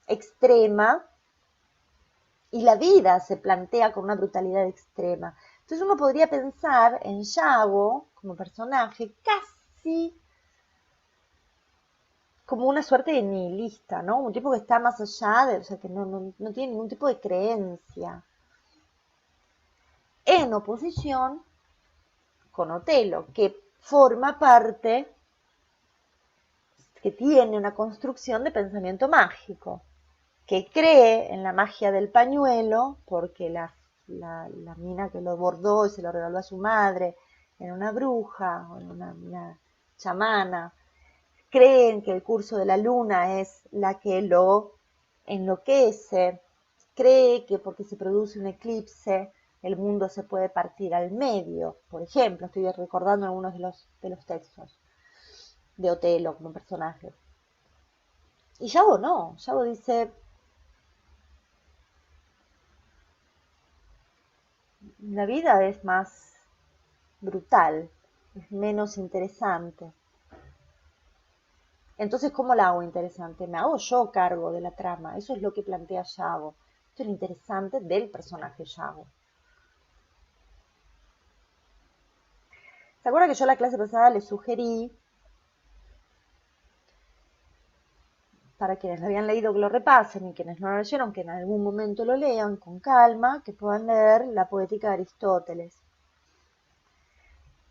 extrema y la vida se plantea con una brutalidad extrema. Entonces uno podría pensar en Yago como personaje casi como una suerte de nihilista, ¿no? Un tipo que está más allá, o sea, que no tiene ningún tipo de creencia. En oposición con Otelo, que forma parte, que tiene una construcción de pensamiento mágico, que cree en la magia del pañuelo, porque la mina que lo bordó y se lo regaló a su madre, era una bruja o una chamana, creen que el curso de la luna es la que lo enloquece, cree que porque se produce un eclipse el mundo se puede partir al medio, por ejemplo, estoy recordando algunos de los textos de Otelo como personaje. Y Yago no, Yago dice, la vida es más brutal, es menos interesante. Entonces, ¿cómo la hago interesante? Me hago yo cargo de la trama. Eso es lo que plantea Yago. Esto es lo interesante del personaje Yago. ¿Se acuerdan que yo la clase pasada les sugerí, para quienes lo habían leído que lo repasen y quienes no lo leyeron, que en algún momento lo lean con calma, que puedan leer la poética de Aristóteles?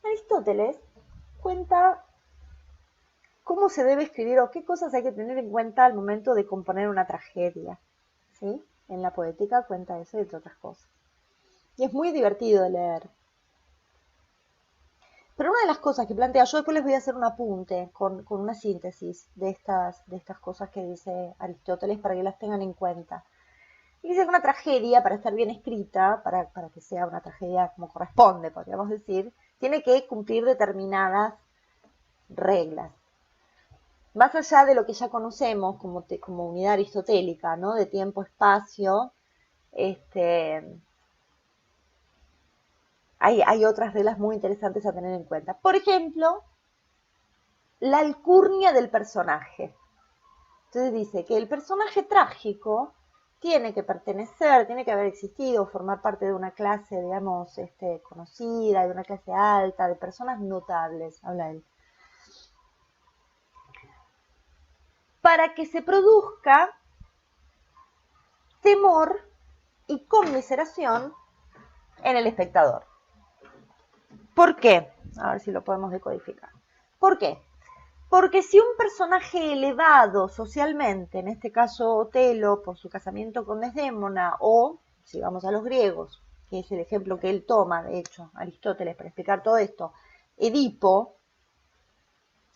Aristóteles cuenta cómo se debe escribir o qué cosas hay que tener en cuenta al momento de componer una tragedia, ¿sí? En la poética cuenta eso y entre otras cosas. Y es muy divertido de leer. Pero una de las cosas que plantea, yo después les voy a hacer un apunte con una síntesis de estas cosas que dice Aristóteles para que las tengan en cuenta. Y dice que una tragedia, para estar bien escrita, para que sea una tragedia como corresponde, podríamos decir, tiene que cumplir determinadas reglas. Más allá de lo que ya conocemos como unidad aristotélica, ¿no? De tiempo, espacio, hay otras reglas muy interesantes a tener en cuenta. Por ejemplo, la alcurnia del personaje. Entonces dice que el personaje trágico tiene que pertenecer, tiene que haber existido, formar parte de una clase, digamos, conocida, de una clase alta, de personas notables, habla él. Para que se produzca temor y conmiseración en el espectador. ¿Por qué? A ver si lo podemos decodificar. ¿Por qué? Porque si un personaje elevado socialmente, en este caso Otelo por su casamiento con Desdémona, o si vamos a los griegos, que es el ejemplo que él toma, de hecho, Aristóteles, para explicar todo esto, Edipo,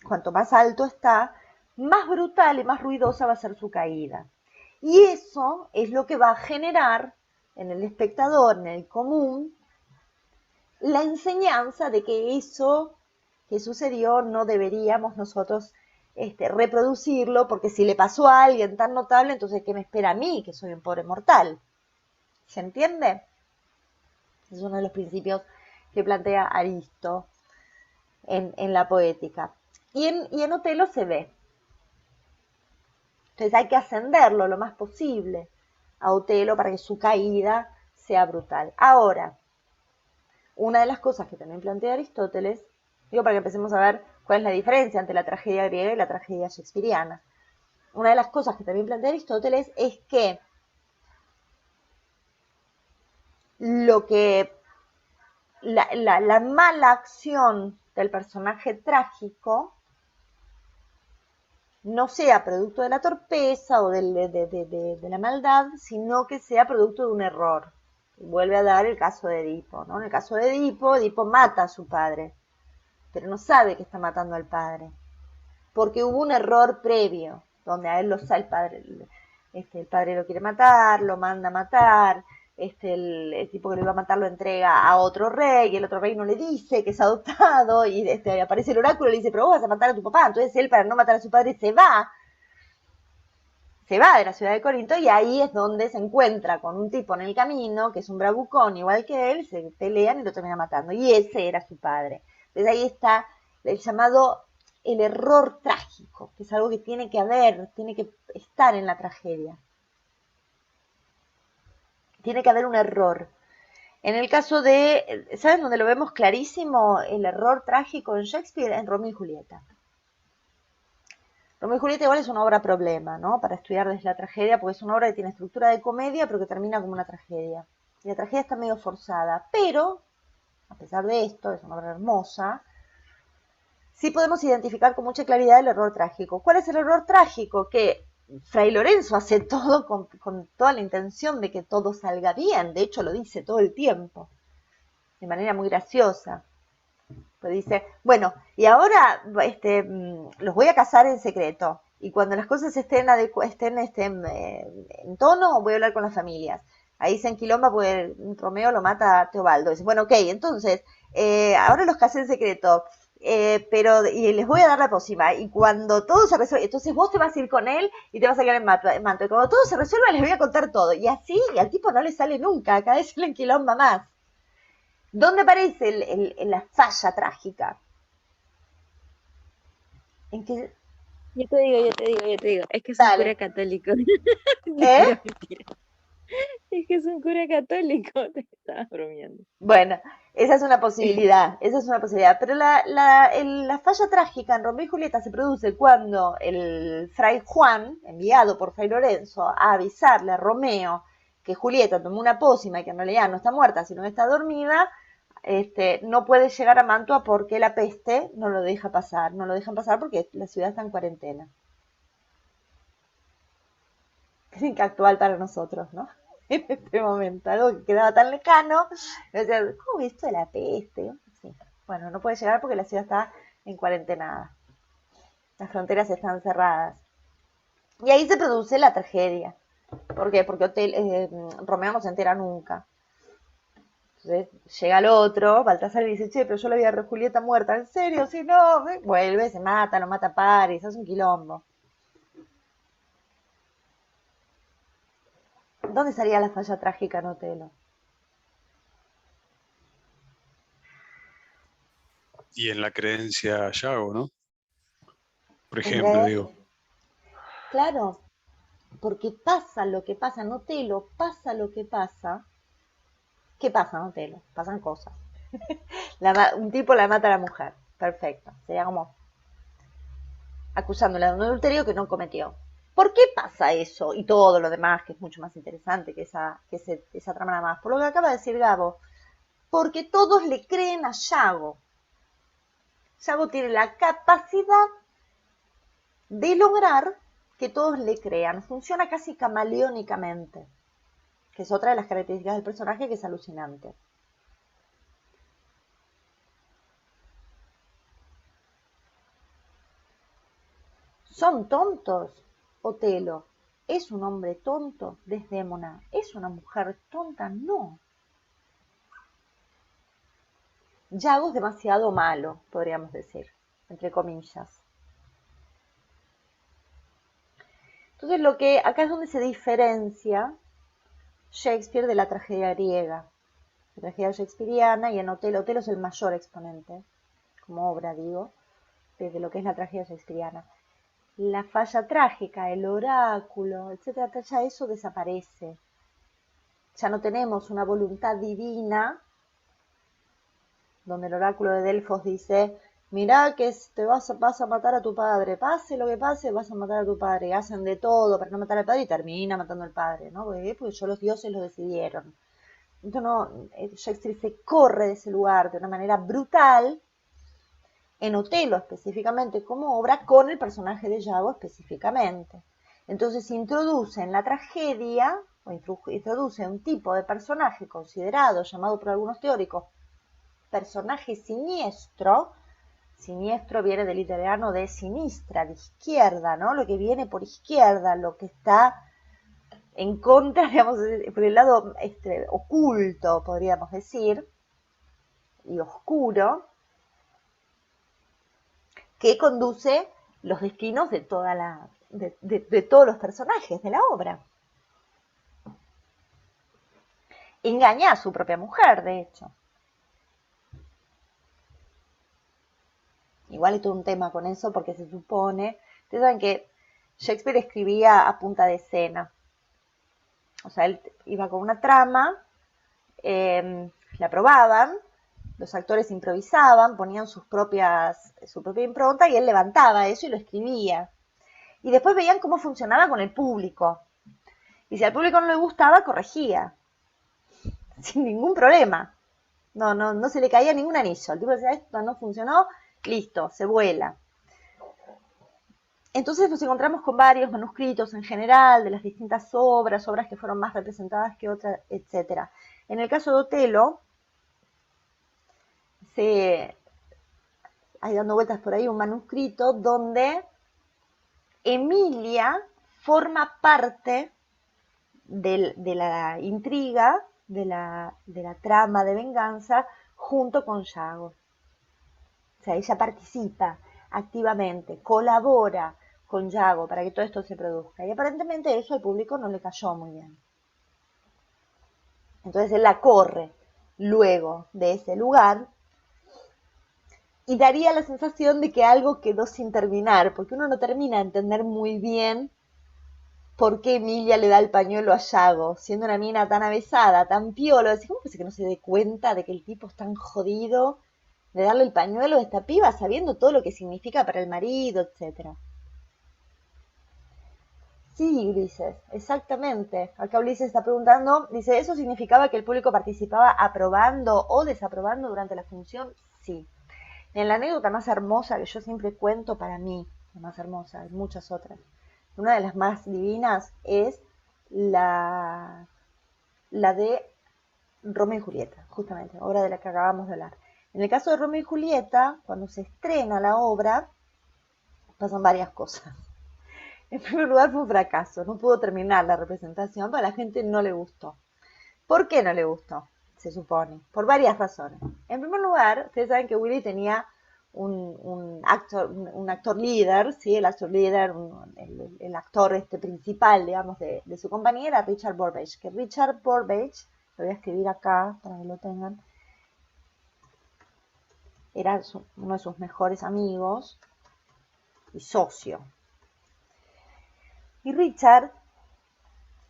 cuanto más alto está, más brutal y más ruidosa va a ser su caída. Y eso es lo que va a generar en el espectador, en el común, la enseñanza de que eso que sucedió no deberíamos nosotros reproducirlo, porque si le pasó a alguien tan notable, entonces ¿qué me espera a mí, que soy un pobre mortal? ¿Se entiende? Es uno de los principios que plantea Aristo en la poética. Y en Otelo se ve. Entonces hay que ascenderlo lo más posible a Otelo para que su caída sea brutal. Ahora, una de las cosas que también plantea Aristóteles, digo para que empecemos a ver cuál es la diferencia entre la tragedia griega y la tragedia shakespeariana. Una de las cosas que también plantea Aristóteles es que la mala acción del personaje trágico no sea producto de la torpeza o de la maldad, sino que sea producto de un error. Vuelve a dar el caso de Edipo, ¿no? En el caso de Edipo mata a su padre, pero no sabe que está matando al padre, porque hubo un error previo, donde a él el padre lo quiere matar, lo manda a matar, el tipo que lo iba a matar lo entrega a otro rey, y el otro rey no le dice que es adoptado, y aparece el oráculo y le dice, pero vos vas a matar a tu papá. Entonces él, para no matar a su padre, se va de la ciudad de Corinto, y ahí es donde se encuentra con un tipo en el camino, que es un bravucón igual que él, se pelean y lo termina matando, y ese era su padre. Entonces ahí está el llamado el error trágico, que es algo que tiene que haber, tiene que estar en la tragedia. Tiene que haber un error. En el caso de, ¿sabes dónde lo vemos clarísimo? El error trágico en Shakespeare, en Romeo y Julieta. Romeo y Julieta igual es una obra problema, ¿no? Para estudiar desde la tragedia, porque es una obra que tiene estructura de comedia, pero que termina como una tragedia. Y la tragedia está medio forzada, pero, a pesar de esto, es una obra hermosa, sí podemos identificar con mucha claridad el error trágico. ¿Cuál es el error trágico? Que Fray Lorenzo hace todo con toda la intención de que todo salga bien, de hecho lo dice todo el tiempo, de manera muy graciosa. Pues dice, bueno, y ahora los voy a casar en secreto. Y cuando las cosas estén en tono, voy a hablar con las familias. Ahí se enquilomba porque Romeo lo mata a Teobaldo. Dice, bueno, ok, entonces, ahora los casé en secreto. Y les voy a dar la pócima. Y cuando todo se resuelva, entonces vos te vas a ir con él y te vas a quedar en manto. Y cuando todo se resuelva, les voy a contar todo. Y así, y al tipo no le sale nunca. Cada vez se le enquilomba más. ¿Dónde aparece la falla trágica? En que, Yo te digo, es que es un cura dale, católico. ¿eh? Mentira, mentira. Es que es un cura católico, te estaba bromeando. Bueno, esa es una posibilidad, pero la falla trágica en Romeo y Julieta se produce cuando el fray Juan, enviado por fray Lorenzo a avisarle a Romeo que Julieta tomó una pócima y que en realidad no está muerta, sino que está dormida, no puede llegar a Mantua porque la peste no lo deja pasar, no lo dejan pasar porque la ciudad está en cuarentena. Es actual para nosotros, ¿no? En este momento, algo que quedaba tan lejano. O sea, ¿cómo esto de la peste? Sí. Bueno, no puede llegar porque la ciudad está en cuarentena. Las fronteras están cerradas. Y ahí se produce la tragedia. ¿Por qué? Porque Romeo no se entera nunca. Entonces llega el otro, Baltasar, y dice, che, pero yo la vi a Julieta muerta. ¿En serio? Si no, vuelve, se mata, lo mata Paris, es un quilombo. ¿Dónde estaría la falla trágica en Otelo? Y en la creencia Yago, ¿no? por ejemplo, ¿entendés? digo. Claro, porque pasa lo que pasa, no te lo pasa lo que pasa. ¿Qué pasa? No te lo, pasan cosas. Un tipo la mata a la mujer, perfecto, sería como acusándola de un adulterio que no cometió. ¿Por qué pasa eso? Y todo lo demás, que es mucho más interesante que esa trama nada más. Por lo que acaba de decir Gabo, porque todos le creen a Yago. Yago tiene la capacidad de lograr que todos le crean. Funciona casi camaleónicamente, que es otra de las características del personaje que es alucinante. ¿Son tontos? Otelo. ¿Es un hombre tonto? Desdémona. ¿Es una mujer tonta? No. Yago es demasiado malo, podríamos decir, entre comillas. Entonces lo que acá es donde se diferencia Shakespeare de la tragedia griega. La tragedia shakespeariana y en Otelo es el mayor exponente, como obra digo, de lo que es la tragedia shakespeariana. La falla trágica, el oráculo, etcétera, ya eso desaparece. Ya no tenemos una voluntad divina donde el oráculo de Delfos dice, mirá que vas a matar a tu padre, pase lo que pase, vas a matar a tu padre, y hacen de todo para no matar al padre y termina matando al padre, ¿no? Porque yo los dioses lo decidieron. Entonces no, Shakespeare se corre de ese lugar de una manera brutal, en Otelo específicamente como obra, con el personaje de Yago específicamente. Entonces introduce en la tragedia, o introduce un tipo de personaje considerado, llamado por algunos teóricos, personaje siniestro. Siniestro viene del italiano de sinistra, de izquierda, ¿no? Lo que viene por izquierda, lo que está en contra, digamos, por el lado oculto, podríamos decir, y oscuro, que conduce los destinos de de todos los personajes de la obra. Engaña a su propia mujer, de hecho. Igual hay todo un tema con eso porque se supone, ustedes saben que Shakespeare escribía a punta de escena. O sea, él iba con una trama, la probaban, los actores improvisaban, ponían su propia impronta y él levantaba eso y lo escribía. Y después veían cómo funcionaba con el público. Y si al público no le gustaba, corregía. Sin ningún problema. No se le caía ningún anillo. El tipo decía, esto no funcionó, listo, se vuela. Entonces nos encontramos con varios manuscritos en general de las distintas obras que fueron más representadas que otras, etc. En el caso de Otelo, hay dando vueltas por ahí un manuscrito donde Emilia forma parte de la intriga, de la trama de venganza, junto con Yago. O sea, ella participa activamente, colabora con Yago para que todo esto se produzca. Y aparentemente eso al público no le cayó muy bien. Entonces él la corre luego de ese lugar y daría la sensación de que algo quedó sin terminar, porque uno no termina de entender muy bien por qué Emilia le da el pañuelo a Yago, siendo una mina tan avesada, tan piola. Decís, ¿cómo puede que no se dé cuenta de que el tipo es tan jodido de darle el pañuelo a esta piba sabiendo todo lo que significa para el marido, etcétera? Sí, Ulises, exactamente. Acá Ulises está preguntando, dice, ¿eso significaba que el público participaba aprobando o desaprobando durante la función? Sí. En la anécdota más hermosa que yo siempre cuento para mí, la más hermosa, hay muchas otras. Una de las más divinas es la de Romeo y Julieta, justamente, obra de la que acabamos de hablar. En el caso de Romeo y Julieta, cuando se estrena la obra, pasan varias cosas. En primer lugar, fue un fracaso, no pudo terminar la representación, pero a la gente no le gustó. ¿Por qué no le gustó? Se supone, por varias razones. En primer lugar, ustedes saben que Willy tenía un actor líder, ¿sí? El actor líder, el actor principal, digamos, de su compañía era Richard Burbage, que Richard Burbage, lo voy a escribir acá para que lo tengan, era uno de sus mejores amigos, y socio. Y Richard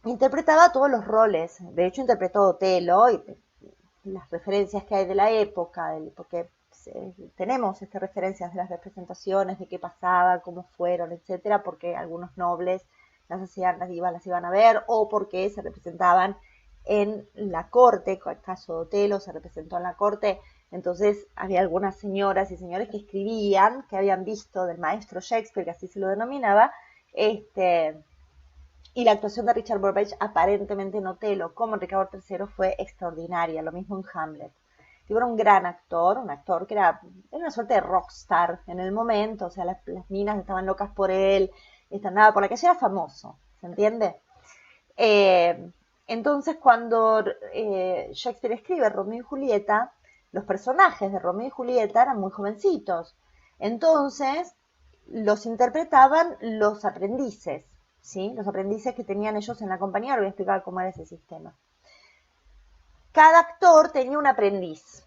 interpretaba todos los roles, de hecho interpretó a Otelo y las referencias que hay de la época, porque tenemos referencias de las representaciones, de qué pasaba, cómo fueron, etcétera, porque algunos nobles las iban a ver, o porque se representaban en la corte, el caso de Otelo se representó en la corte, entonces había algunas señoras y señores que escribían, que habían visto del maestro Shakespeare, que así se lo denominaba, y la actuación de Richard Burbage aparentemente en Otelo como en Ricardo III fue extraordinaria, lo mismo en Hamlet. Era un gran actor, un actor que era una suerte de rockstar en el momento, o sea, las minas estaban locas por él, andaba por la calle, era famoso, ¿se entiende? Entonces, cuando Shakespeare escribe Romeo y Julieta, los personajes de Romeo y Julieta eran muy jovencitos. Entonces, los interpretaban los aprendices, ¿sí? Los aprendices que tenían ellos en la compañía. Ahora voy a explicar cómo era ese sistema. Cada actor tenía un aprendiz.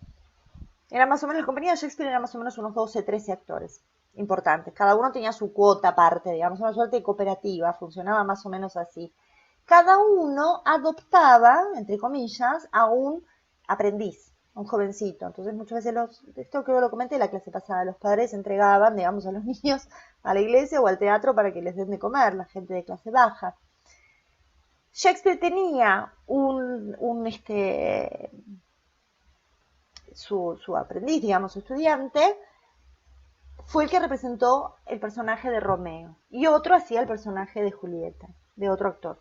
Era más o menos, la compañía de Shakespeare era más o menos unos 12, 13 actores importantes. Cada uno tenía su cuota aparte, digamos, una suerte de cooperativa, funcionaba más o menos así. Cada uno adoptaba, entre comillas, a un aprendiz, a un jovencito. Entonces muchas veces, esto creo que lo comenté en la clase pasada, los padres entregaban, digamos, a los niños a la iglesia o al teatro para que les den de comer, la gente de clase baja. Shakespeare tenía su aprendiz, digamos, su estudiante, fue el que representó el personaje de Romeo y otro hacía el personaje de Julieta, de otro actor.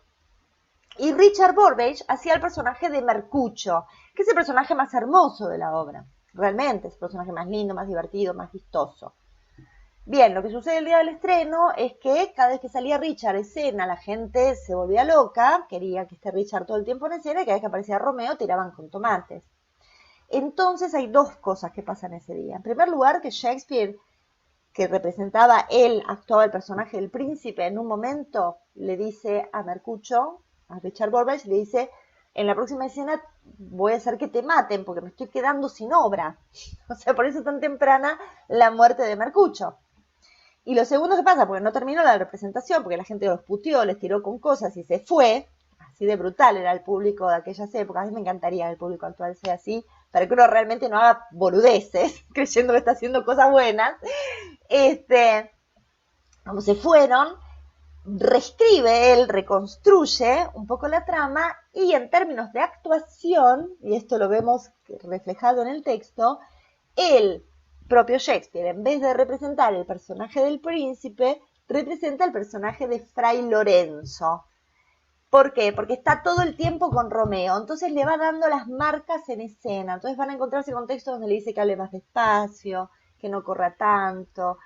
Y Richard Burbage hacía el personaje de Mercucho, que es el personaje más hermoso de la obra. Realmente es el personaje más lindo, más divertido, más vistoso. Bien, lo que sucede el día del estreno es que cada vez que salía Richard a escena, la gente se volvía loca, quería que esté Richard todo el tiempo en escena, y cada vez que aparecía Romeo tiraban con tomates. Entonces hay dos cosas que pasan ese día. En primer lugar, que Shakespeare, que representaba, él actuaba el personaje del príncipe, en un momento le dice a Mercucho, a Richard Burbage, le dice, en la próxima escena voy a hacer que te maten porque me estoy quedando sin obra. O sea, por eso tan temprana la muerte de Mercucho. Y lo segundo que pasa, porque no terminó la representación, porque la gente los puteó, les tiró con cosas y se fue, así de brutal era el público de aquellas épocas. A mí me encantaría que el público actual sea así, para que uno realmente no haga boludeces, creyendo que está haciendo cosas buenas. Como se fueron, reescribe él, reconstruye un poco la trama y en términos de actuación, y esto lo vemos reflejado en el texto, el propio Shakespeare, en vez de representar el personaje del príncipe, representa el personaje de Fray Lorenzo. ¿Por qué? Porque está todo el tiempo con Romeo, entonces le va dando las marcas en escena, entonces van a encontrarse contextos donde le dice que hable más despacio, que no corra tanto,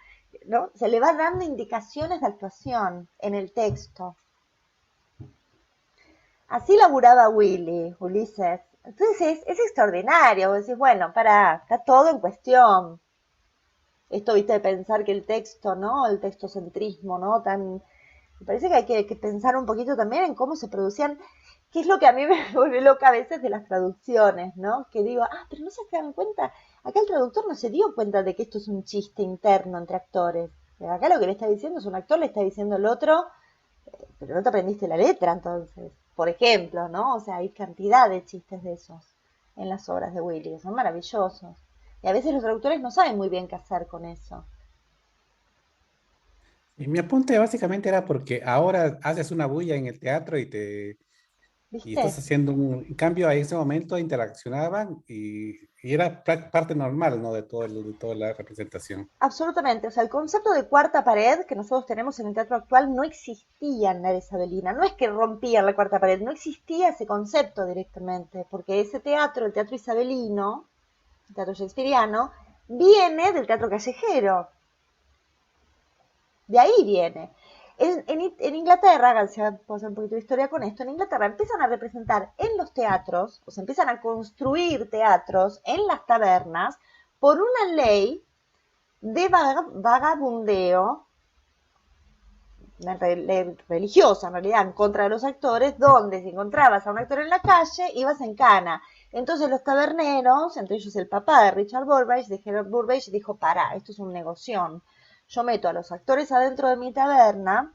¿no? Se le va dando indicaciones de actuación en el texto. Así laburaba Ulises. Entonces es extraordinario, vos decís, bueno, está todo en cuestión. Esto, viste, de pensar que el texto, ¿no? El textocentrismo, ¿no? Me parece que hay que pensar un poquito también en cómo se producían, que es lo que a mí me vuelve loca a veces de las traducciones, ¿no? Que digo, pero no se dan cuenta, acá el traductor no se dio cuenta de que esto es un chiste interno entre actores. Acá lo que le está diciendo es un actor, le está diciendo el otro, pero no te aprendiste la letra, entonces. Por ejemplo, ¿no? O sea, hay cantidad de chistes de esos en las obras de Willy, son maravillosos. Y a veces los traductores no saben muy bien qué hacer con eso. Y mi apunte básicamente era porque ahora haces una bulla en el teatro y estás ¿Viste? haciendo en cambio, a ese momento interaccionaban y era parte normal, ¿no? De toda la representación. Absolutamente, o sea, el concepto de cuarta pared que nosotros tenemos en el teatro actual no existía en la Isabelina, no es que rompían la cuarta pared, no existía ese concepto directamente, porque ese teatro, el teatro isabelino, el teatro shakespeariano, viene del teatro callejero, de ahí viene. En Inglaterra, puedo hacer un poquito de historia con esto, en Inglaterra empiezan a representar en los teatros, o se empiezan a construir teatros en las tabernas, por una ley de vagabundeo, una ley religiosa en realidad, en contra de los actores, donde si encontrabas a un actor en la calle, ibas en cana. Entonces los taberneros, entre ellos el papá de Richard Burbage, de Gerard Burbage, dijo, pará, esto es un negoción. yo meto a los actores adentro de mi taberna,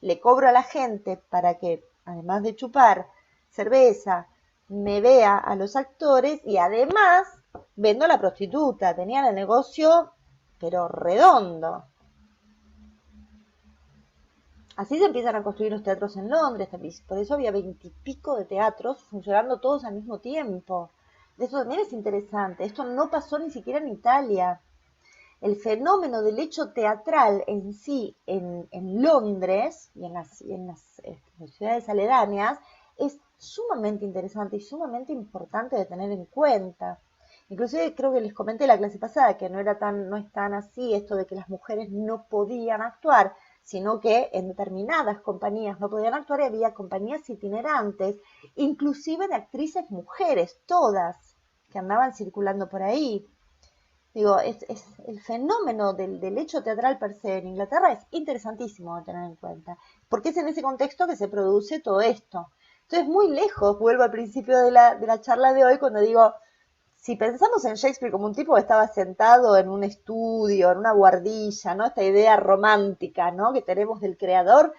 le cobro a la gente para que, además de chupar cerveza, me vea a los actores y además vendo a la prostituta. Tenían el negocio, pero redondo. Así se empiezan a construir los teatros en Londres, por eso había 20 y pico de teatros funcionando todos al mismo tiempo. Eso también es interesante, esto no pasó ni siquiera en Italia. El fenómeno del hecho teatral en sí en Londres y en las ciudades aledañas es sumamente interesante y sumamente importante de tener en cuenta. Inclusive creo que les comenté la clase pasada que no es tan así esto de que las mujeres no podían actuar, sino que en determinadas compañías no podían actuar y había compañías itinerantes, inclusive de actrices mujeres, todas, que andaban circulando por ahí. Digo, es el fenómeno del hecho teatral per se en Inglaterra es interesantísimo de tener en cuenta, porque es en ese contexto que se produce todo esto. Entonces, muy lejos, vuelvo al principio de la charla de hoy, cuando digo, si pensamos en Shakespeare como un tipo que estaba sentado en un estudio, en una guardilla, ¿no? Esta idea romántica, ¿no? Que tenemos del creador,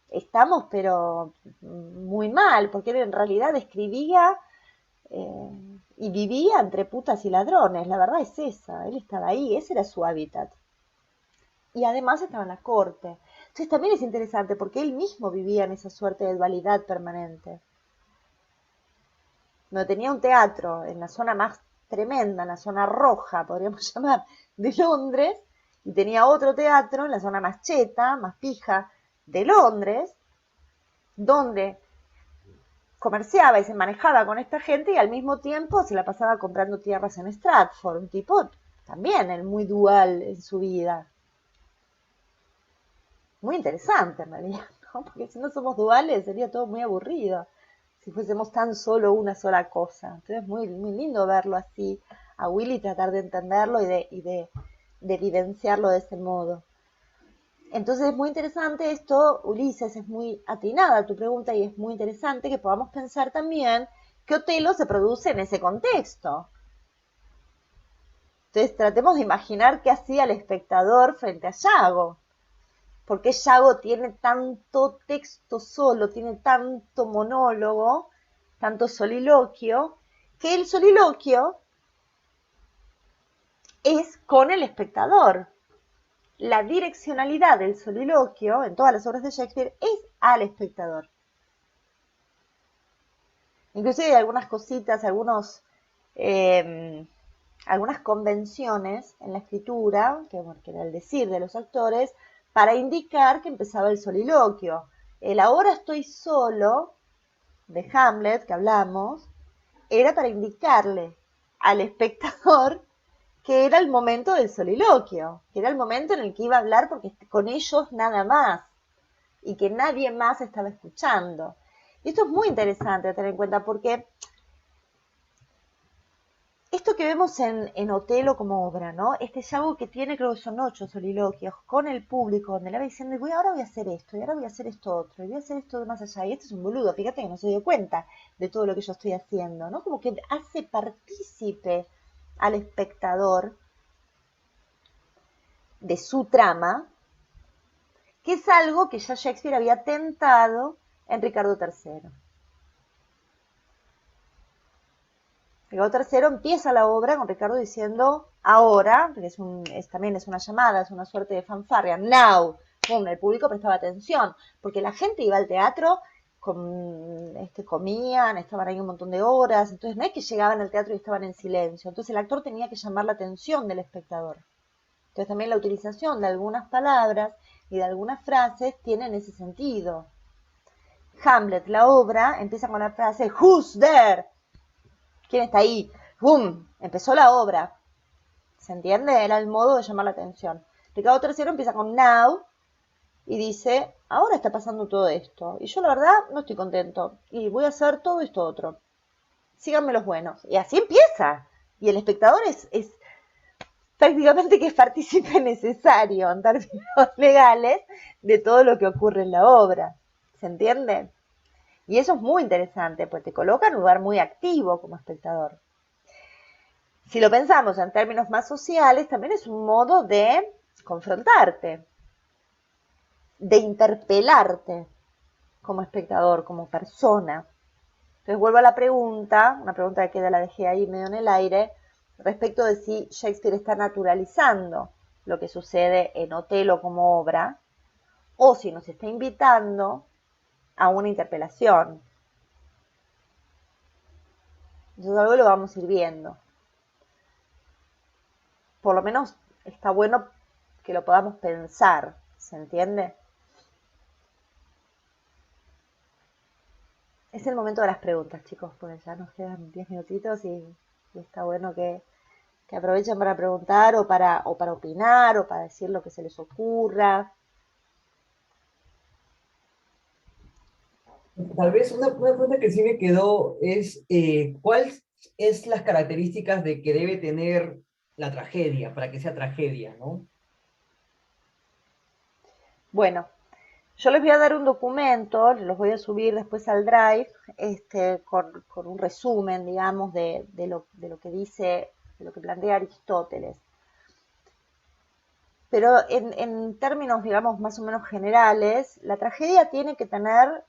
estamos pero muy mal, porque él en realidad escribía y vivía entre putas y ladrones, la verdad es esa, él estaba ahí, ese era su hábitat. Y además estaba en la corte. Entonces también es interesante porque él mismo vivía en esa suerte de dualidad permanente. Donde tenía un teatro en la zona más tremenda, en la zona roja, podríamos llamar, de Londres, y tenía otro teatro en la zona más cheta, más pija de Londres, donde comerciaba y se manejaba con esta gente y al mismo tiempo se la pasaba comprando tierras en Stratford, un tipo también muy dual en su vida. Muy interesante en realidad, ¿no? Porque si no somos duales sería todo muy aburrido, si fuésemos tan solo una sola cosa. Entonces es muy, muy lindo verlo así a Willy, tratar de entenderlo y de vivenciarlo de ese modo. Entonces es muy interesante esto, Ulises, es muy atinada tu pregunta y es muy interesante que podamos pensar también que Otelo se produce en ese contexto. Entonces tratemos de imaginar qué hacía el espectador frente a Yago. ¿Por qué Yago tiene tanto texto solo, tiene tanto monólogo, tanto soliloquio, que el soliloquio es con el espectador? La direccionalidad del soliloquio en todas las obras de Shakespeare es al espectador. Inclusive hay algunas cositas, algunas convenciones en la escritura, que era el decir de los actores, para indicar que empezaba el soliloquio. El ahora estoy solo, de Hamlet, que hablamos, era para indicarle al espectador que era el momento del soliloquio, que era el momento en el que iba a hablar porque con ellos nada más, y que nadie más estaba escuchando. Y esto es muy interesante de tener en cuenta porque esto que vemos en Otelo como obra, ¿no? Este Yago que tiene, creo que son 8 soliloquios con el público, donde le va diciendo, ahora voy a hacer esto, y ahora voy a hacer esto otro, y voy a hacer esto de más allá, y este es un boludo, fíjate que no se dio cuenta de todo lo que yo estoy haciendo, ¿no? Como que hace partícipe al espectador de su trama, que es algo que ya Shakespeare había tentado en Ricardo III. Ricardo III empieza la obra con Ricardo diciendo ahora, que también es una llamada, es una suerte de fanfarria, now, el público prestaba atención, porque la gente iba al teatro, comían, estaban ahí un montón de horas, entonces no es que llegaban al teatro y estaban en silencio, entonces el actor tenía que llamar la atención del espectador. Entonces también la utilización de algunas palabras y de algunas frases tiene en ese sentido. Hamlet, la obra, empieza con la frase Who's there? ¿Quién está ahí? ¡Bum! Empezó la obra. ¿Se entiende? Era el modo de llamar la atención. Ricardo III empieza con now y dice, ahora está pasando todo esto. Y yo la verdad no estoy contento. Y voy a hacer todo esto otro. Síganme los buenos. Y así empieza. Y el espectador es prácticamente que es partícipe necesario en términos legales de todo lo que ocurre en la obra. ¿Se entiende? Y eso es muy interesante, pues te coloca en un lugar muy activo como espectador. Si lo pensamos en términos más sociales, también es un modo de confrontarte, de interpelarte como espectador, como persona. Entonces vuelvo a la pregunta, una pregunta que la dejé ahí medio en el aire, respecto de si Shakespeare está naturalizando lo que sucede en Otelo como obra, o si nos está invitando a una interpelación. Entonces algo lo vamos a ir viendo. Por lo menos está bueno que lo podamos pensar, ¿se entiende? Es el momento de las preguntas, chicos, porque ya nos quedan 10 minutitos y está bueno que aprovechen para preguntar o para opinar o para decir lo que se les ocurra. Tal vez una pregunta que sí me quedó es, ¿cuáles es las características de que debe tener la tragedia para que sea tragedia, ¿no? Bueno, yo les voy a dar un documento, los voy a subir después al Drive, con un resumen, digamos, de lo que dice, de lo que plantea Aristóteles. Pero en términos, digamos, más o menos generales, la tragedia tiene que tener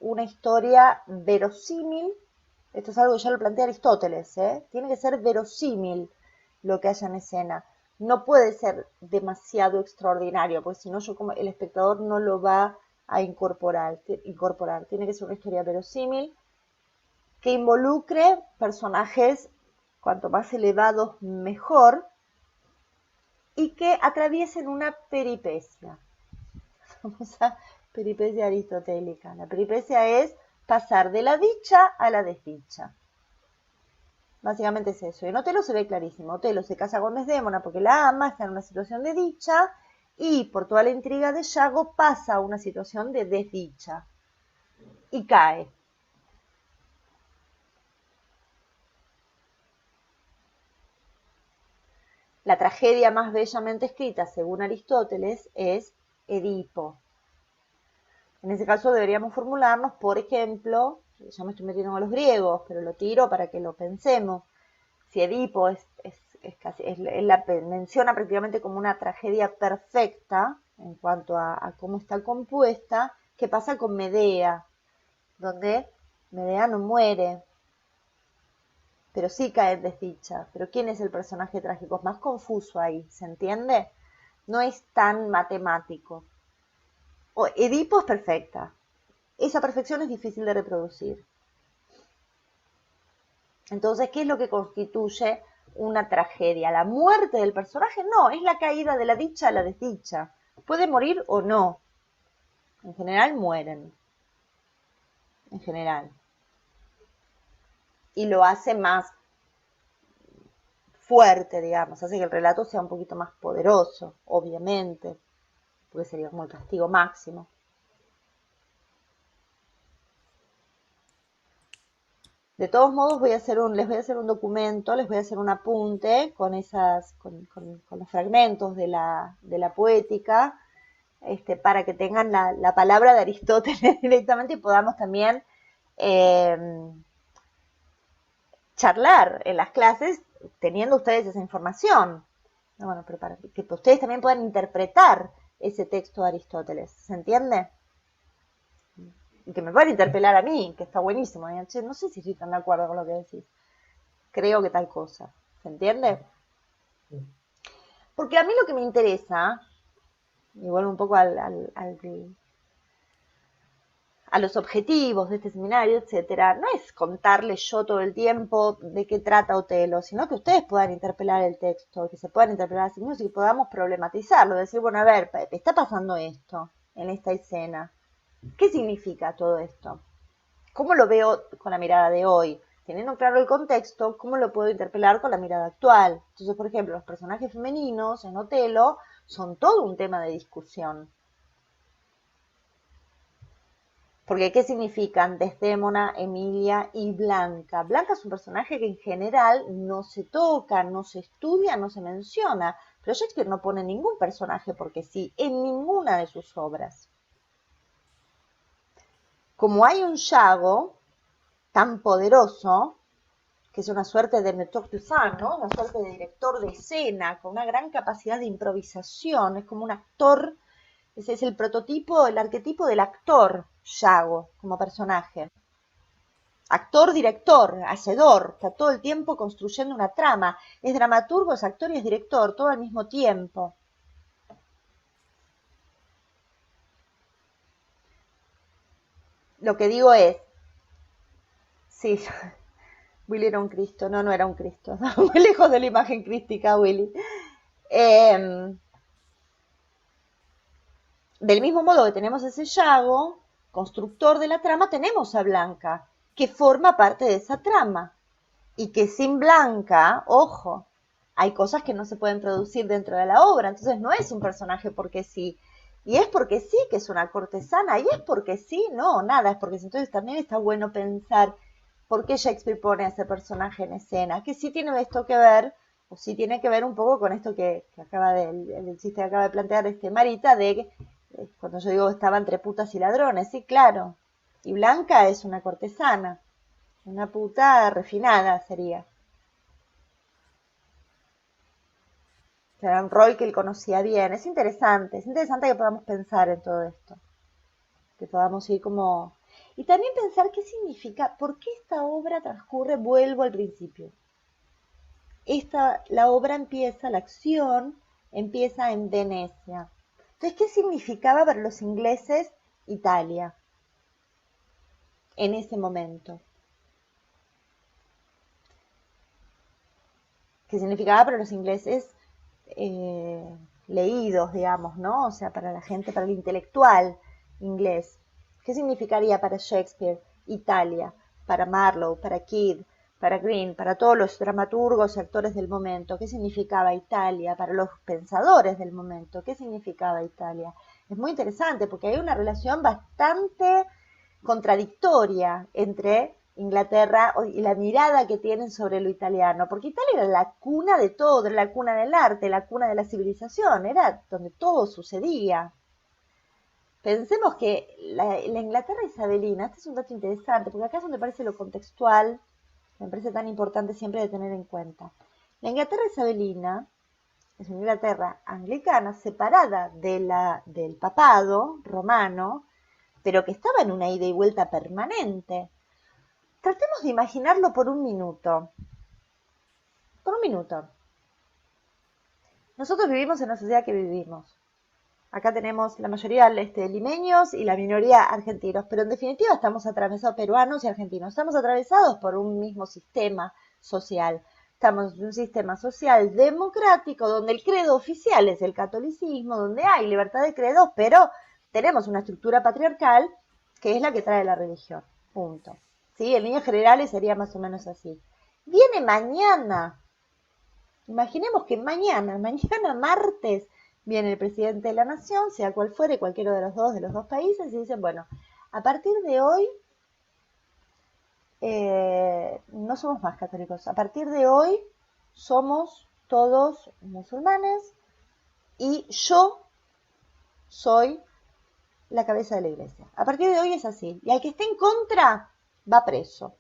una historia verosímil. Esto es algo que ya lo plantea Aristóteles, ¿eh? Tiene que ser verosímil lo que haya en escena. No puede ser demasiado extraordinario, porque si no, yo como el espectador no lo va a incorporar. Tiene que ser una historia verosímil que involucre personajes cuanto más elevados mejor y que atraviesen una peripecia. Famosa peripecia aristotélica. La peripecia es pasar de la dicha a la desdicha. Básicamente es eso. Y en Otelo se ve clarísimo. Otelo se casa con Desdémona porque la ama, está en una situación de dicha y por toda la intriga de Yago pasa a una situación de desdicha y cae. La tragedia más bellamente escrita, según Aristóteles, es Edipo. En ese caso deberíamos formularnos, por ejemplo, ya me estoy metiendo con los griegos, pero lo tiro para que lo pensemos. Si Edipo menciona prácticamente como una tragedia perfecta en cuanto a cómo está compuesta, ¿qué pasa con Medea? Donde Medea no muere, pero sí cae en desdicha. Pero ¿quién es el personaje trágico? Es más confuso ahí, ¿se entiende? No es tan matemático. Edipo es perfecta. Esa perfección es difícil de reproducir. Entonces, ¿qué es lo que constituye una tragedia? ¿La muerte del personaje? No, es la caída de la dicha a la desdicha. Puede morir o no. En general mueren. En general. Y lo hace más fuerte, digamos. Hace que el relato sea un poquito más poderoso, obviamente. Porque sería como el castigo máximo. De todos modos, les voy a hacer un documento, les voy a hacer un apunte con los fragmentos de la poética, para que tengan la palabra de Aristóteles directamente y podamos también charlar en las clases teniendo ustedes esa información. Bueno, pero para que ustedes también puedan interpretar ese texto de Aristóteles, ¿se entiende? Y que me puedan interpelar a mí, que está buenísimo. Che, no sé si estoy tan de acuerdo con lo que decís. Creo que tal cosa. ¿Se entiende? Porque a mí lo que me interesa, y vuelvo un poco a los objetivos de este seminario, etcétera, no es contarles yo todo el tiempo de qué trata Otelo, sino que ustedes puedan interpelar el texto, que se puedan interpelar a sí mismos y que podamos problematizarlo, decir, bueno, a ver, está pasando esto en esta escena. ¿Qué significa todo esto? ¿Cómo lo veo con la mirada de hoy? Teniendo claro el contexto, ¿cómo lo puedo interpelar con la mirada actual? Entonces, por ejemplo, los personajes femeninos en Otelo son todo un tema de discusión. Porque, ¿qué significan Desdémona, Emilia y Blanca? Blanca es un personaje que en general no se toca, no se estudia, no se menciona. Pero Shakespeare no pone ningún personaje porque sí, en ninguna de sus obras. Como hay un Yago tan poderoso, que es una suerte de metteur de scène, ¿no? Una suerte de director de escena, con una gran capacidad de improvisación, es como un actor, ese es el prototipo, el arquetipo del actor, Yago, como personaje. Actor, director, hacedor, está todo el tiempo construyendo una trama, es dramaturgo, es actor y es director, todo al mismo tiempo. Lo que digo es, sí, Willy era un Cristo, no, no era un Cristo, muy lejos de la imagen crística, Willy. Del mismo modo que tenemos ese Yago, constructor de la trama, tenemos a Blanca, que forma parte de esa trama. Y que sin Blanca, ojo, hay cosas que no se pueden producir dentro de la obra, entonces no es un personaje porque sí. Y es porque sí que es una cortesana, y es porque sí, no, nada, es porque sí. Entonces también está bueno pensar por qué Shakespeare pone a ese personaje en escena, que sí tiene esto que ver, o sí tiene que ver un poco con esto que acaba de, el chiste que acaba de plantear Marita, de que cuando yo digo estaba entre putas y ladrones, sí, claro. Y Blanca es una cortesana, una puta refinada sería. Será un rol que él conocía bien. Es interesante que podamos pensar en todo esto. Que podamos ir como... Y también pensar qué significa, por qué esta obra transcurre, vuelvo al principio. La obra empieza, la acción empieza en Venecia. Entonces, ¿qué significaba para los ingleses Italia en ese momento? ¿Qué significaba para los ingleses leídos, digamos, ¿no? O sea, para la gente, para el intelectual inglés. ¿Qué significaría para Shakespeare Italia? Para Marlowe, para Kidd, para Greene, para todos los dramaturgos y actores del momento. ¿Qué significaba Italia? Para los pensadores del momento. ¿Qué significaba Italia? Es muy interesante porque hay una relación bastante contradictoria entre Inglaterra y la mirada que tienen sobre lo italiano, porque Italia era la cuna de todo, era la cuna del arte, la cuna de la civilización, era donde todo sucedía. Pensemos que la Inglaterra isabelina, este es un dato interesante, porque acá es donde aparece lo contextual, me parece tan importante siempre de tener en cuenta. La Inglaterra isabelina es una Inglaterra anglicana separada del papado romano, pero que estaba en una ida y vuelta permanente. Tratemos de imaginarlo por un minuto. Por un minuto. Nosotros vivimos en la sociedad que vivimos. Acá tenemos la mayoría limeños y la minoría argentinos, pero en definitiva estamos atravesados, peruanos y argentinos, estamos atravesados por un mismo sistema social. Estamos en un sistema social democrático donde el credo oficial es el catolicismo, donde hay libertad de credos, pero tenemos una estructura patriarcal que es la que trae la religión. Punto. ¿Sí? En líneas generales sería más o menos así. Viene mañana. Imaginemos que mañana martes, viene el presidente de la nación, sea cual fuere, cualquiera de los dos países, y dicen, bueno, a partir de hoy no somos más católicos, a partir de hoy somos todos musulmanes y yo soy la cabeza de la iglesia. A partir de hoy es así. Y al que esté en contra va preso.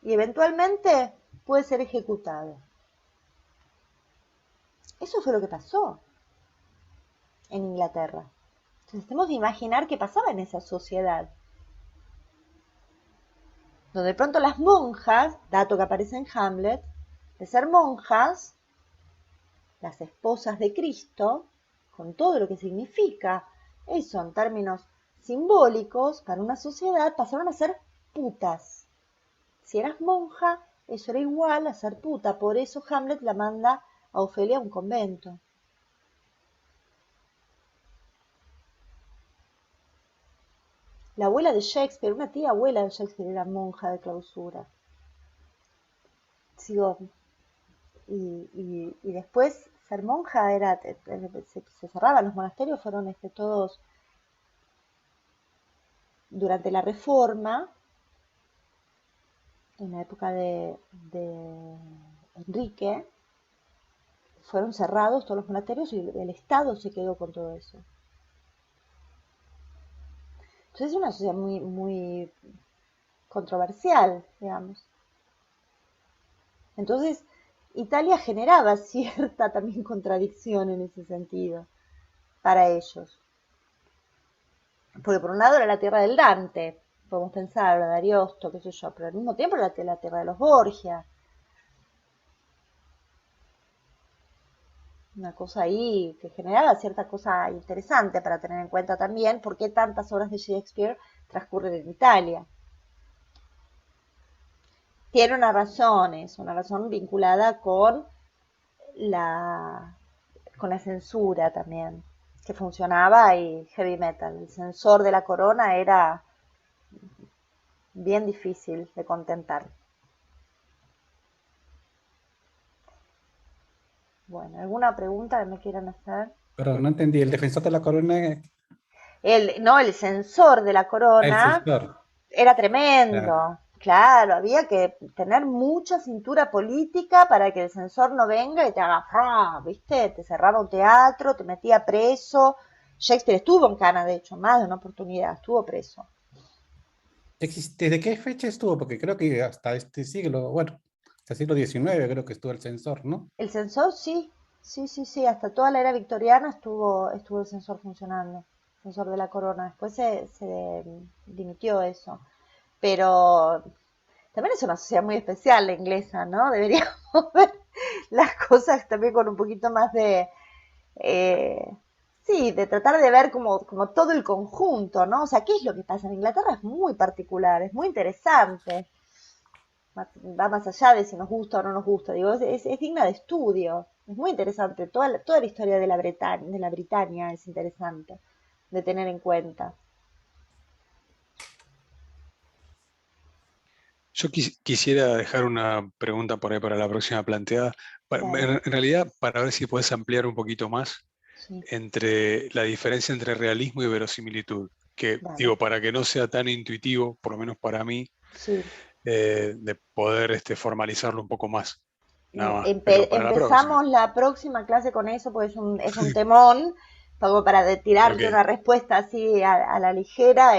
Y eventualmente puede ser ejecutado. Eso fue lo que pasó en Inglaterra. Entonces tenemos que imaginar qué pasaba en esa sociedad. Donde de pronto las monjas, dato que aparece en Hamlet, de ser monjas, las esposas de Cristo, con todo lo que significa eso en términos simbólicos, para una sociedad pasaron a ser putas. Si eras monja, eso era igual a ser puta. Por eso Hamlet la manda a Ofelia a un convento. La abuela de Shakespeare, una tía abuela de Shakespeare, era monja de clausura. Sigo, y después ser monja era, se cerraban los monasterios, fueron todos durante la Reforma, en la época de Enrique, fueron cerrados todos los monasterios y el Estado se quedó con todo eso. Entonces es una sociedad muy, muy controversial, digamos. Entonces, Italia generaba cierta también contradicción en ese sentido para ellos. Porque por un lado era la tierra del Dante, podemos pensar, de Ariosto, qué sé yo, pero al mismo tiempo era la tierra de los Borgia. Una cosa ahí que generaba cierta cosa interesante para tener en cuenta también por qué tantas obras de Shakespeare transcurren en Italia. Tiene una razón, es una razón vinculada la, con la censura también, que funcionaba y heavy metal. El censor de la corona era bien difícil de contentar. Bueno, ¿alguna pregunta que me quieran hacer? Pero no entendí, el defensor de la corona, No, el censor de la el corona censor. era Ah, tremendo. Claro, había que tener mucha cintura política para que el censor no venga y te haga, ¡fra! ¿Viste? Te cerraba un teatro, te metía preso. Shakespeare estuvo en Cana, de hecho, más de una oportunidad, estuvo preso. ¿Desde qué fecha estuvo? Porque creo que hasta este siglo, bueno, hasta el siglo XIX creo que estuvo el censor, ¿no? El censor sí, sí, hasta toda la era victoriana estuvo el censor funcionando, el censor de la corona. Después se dimitió eso. Pero también es una sociedad muy especial la inglesa, ¿no? Deberíamos ver las cosas también con un poquito más eh, sí, de tratar de ver como todo el conjunto, ¿no? O sea, ¿qué es lo que pasa en Inglaterra? Es muy particular, es muy interesante, va más allá de si nos gusta o no nos gusta, digo, es digna de estudio, es muy interesante, toda la historia de la Britania es interesante de tener en cuenta. Yo quisiera dejar una pregunta por ahí para la próxima planteada. Dale, En realidad, para ver si puedes ampliar un poquito más sí, entre la diferencia entre realismo y verosimilitud. Que dale, digo, para que no sea tan intuitivo, por lo menos para mí, sí. de poder formalizarlo un poco más. Nada más. Pero para la próxima. Empezamos la próxima clase con eso, porque es un temón, como para tirarte Ok, una respuesta así a la ligera,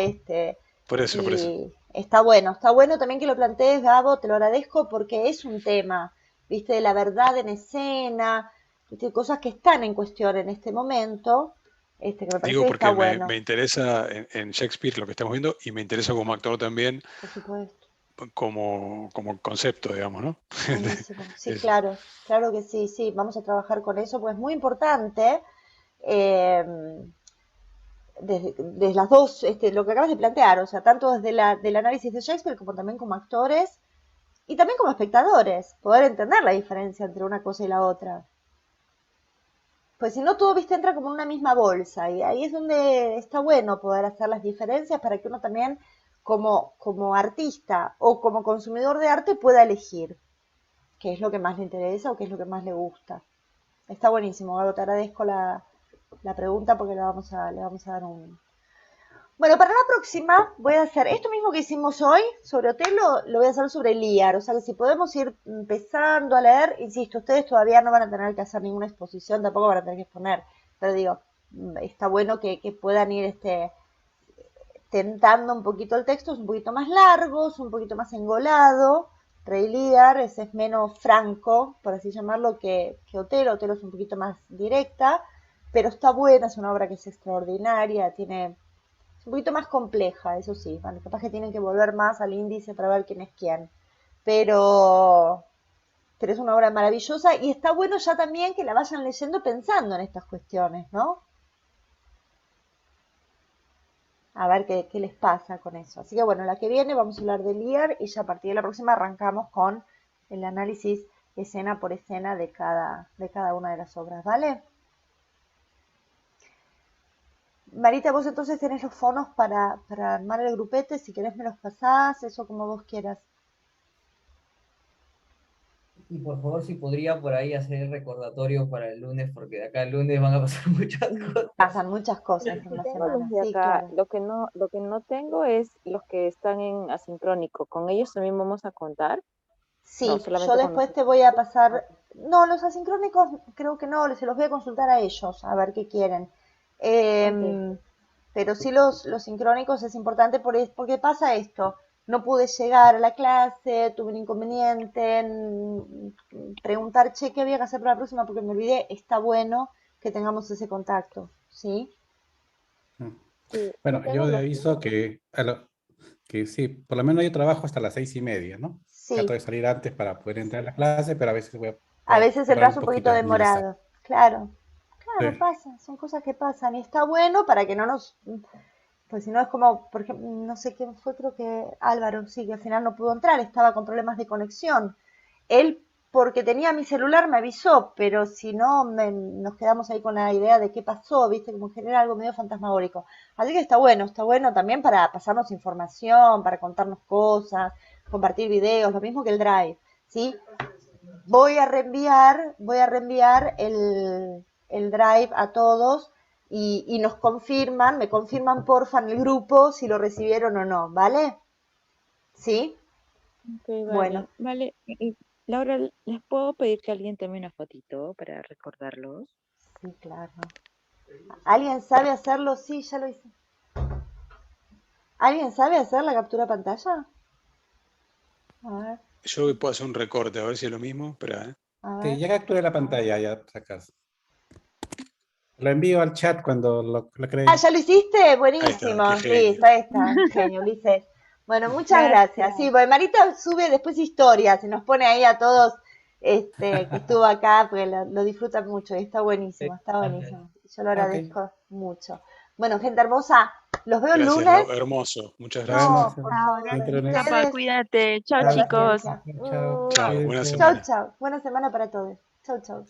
por eso. y está bueno también que lo plantees, Gabo, te lo agradezco porque es un tema, viste, de la verdad en escena, viste, cosas que están en cuestión en este momento, que me parece Digo que está porque bueno, me interesa en Shakespeare lo que estamos viendo y me interesa como actor también por supuesto. como concepto, digamos, ¿no? Buenísimo, sí, Eso. claro, claro que sí, sí, vamos a trabajar con eso, pues es muy importante. eh, desde las dos, lo que acabas de plantear, o sea, tanto desde del análisis de Shakespeare como también como actores y también como espectadores, poder entender la diferencia entre una cosa y la otra. Pues si no, todo, viste, entra como en una misma bolsa y ahí es donde está bueno poder hacer las diferencias para que uno también como artista o como consumidor de arte pueda elegir qué es lo que más le interesa o qué es lo que más le gusta. Está buenísimo, Gabo, te agradezco la pregunta porque le vamos a dar un, bueno, para la próxima voy a hacer esto mismo que hicimos hoy sobre Otelo, lo voy a hacer sobre Lear. O sea que si podemos ir empezando a leer, insisto, ustedes todavía no van a tener que hacer ninguna exposición, tampoco van a tener que exponer. Pero digo, está bueno que puedan ir tentando un poquito el texto, es un poquito más largo, es un poquito más engolado. Rey Lear ese es menos franco, por así llamarlo, que Otelo. Otelo es un poquito más directa, pero está buena, es una obra que es extraordinaria, es un poquito más compleja, eso sí. Bueno, capaz que tienen que volver más al índice para ver quién es quién. Pero, pero es una obra maravillosa y está bueno ya también que la vayan leyendo pensando en estas cuestiones, ¿no? A ver qué les pasa con eso. Así que bueno, la que viene vamos a hablar de Lear y ya a partir de la próxima arrancamos con el análisis escena por escena de cada una de las obras, ¿vale? Marita, vos entonces tenés los fonos para armar el grupete, si querés me los pasás, eso como vos quieras. Y por favor, si podría por ahí hacer el recordatorio para el lunes, porque de acá al lunes van a pasar muchas cosas. Pasan muchas cosas en Sí la tengo los semana, de sí, acá. claro. Lo que no tengo es los que están en asincrónico. ¿Con ellos también vamos a contar? No, Sí, yo solamente con los después te voy a Ah, pasar, no, los asincrónicos creo que no, se los voy a consultar a ellos, a ver qué quieren. ok. Pero sí los sincrónicos es importante porque pasa esto. no pude llegar a la clase, tuve un inconveniente, preguntar, che, ¿qué había que hacer para la próxima? Porque me olvidé, está bueno que tengamos ese contacto, ¿sí? Sí, Bueno, tengo yo le los aviso libros. que sí, por lo menos yo trabajo hasta las 6:30, ¿no? Trato Sí, de salir antes para poder entrar a la clase, pero a veces voy a a veces demorar entras un un poquito poquito en ingresar. demorado, claro, Sí, claro, pasa, son cosas que pasan y está bueno para que no nos, pues si no es como, por ejemplo, no sé quién fue, creo que Álvaro, sí, que al final no pudo entrar, estaba con problemas de conexión. Él, porque tenía mi celular, me avisó, pero si no, nos quedamos ahí con la idea de qué pasó, viste, como genera algo medio fantasmagórico. Así que está bueno también para pasarnos información, para contarnos cosas, compartir videos, lo mismo que el Drive, ¿sí? Voy a reenviar el Drive a todos y me confirman porfa en el grupo si lo recibieron o no, ¿vale? ¿Sí? Ok, Bueno, vale, vale. Y Laura, ¿les puedo pedir que alguien tome una fotito para recordarlos? sí, claro. ¿Alguien sabe hacerlo? Sí, ya lo hice. ¿Alguien sabe hacer la captura de pantalla? A ver, Yo puedo hacer un recorte, a ver si es lo mismo. Espera, ¿eh? a sí, ver. ya capturé la pantalla, ya sacas. Lo envío al chat cuando lo Ah, creen. ¿ya lo hiciste? Ahí está, Buenísimo. qué Listo, genio. ahí está. Genio, Ulises. Bueno, muchas gracias. Sí, Gracias. bueno, Marita sube después historias y nos pone ahí a todos que estuvo acá, porque lo disfrutan mucho y está buenísimo, está Gracias. buenísimo. Yo lo Ah, ok, agradezco mucho. Bueno, gente hermosa, los veo el Gracias, lunes. hermoso. Muchas nos vemos No, gracias. por Chao, favor, gracias, lunes. Chapa, ustedes, cuídate. Chao, por Chao, la chicos. ciencia. chao, Chao, buena cuídense. Chau, semana. chau. Buena semana para todos. Chau, chau.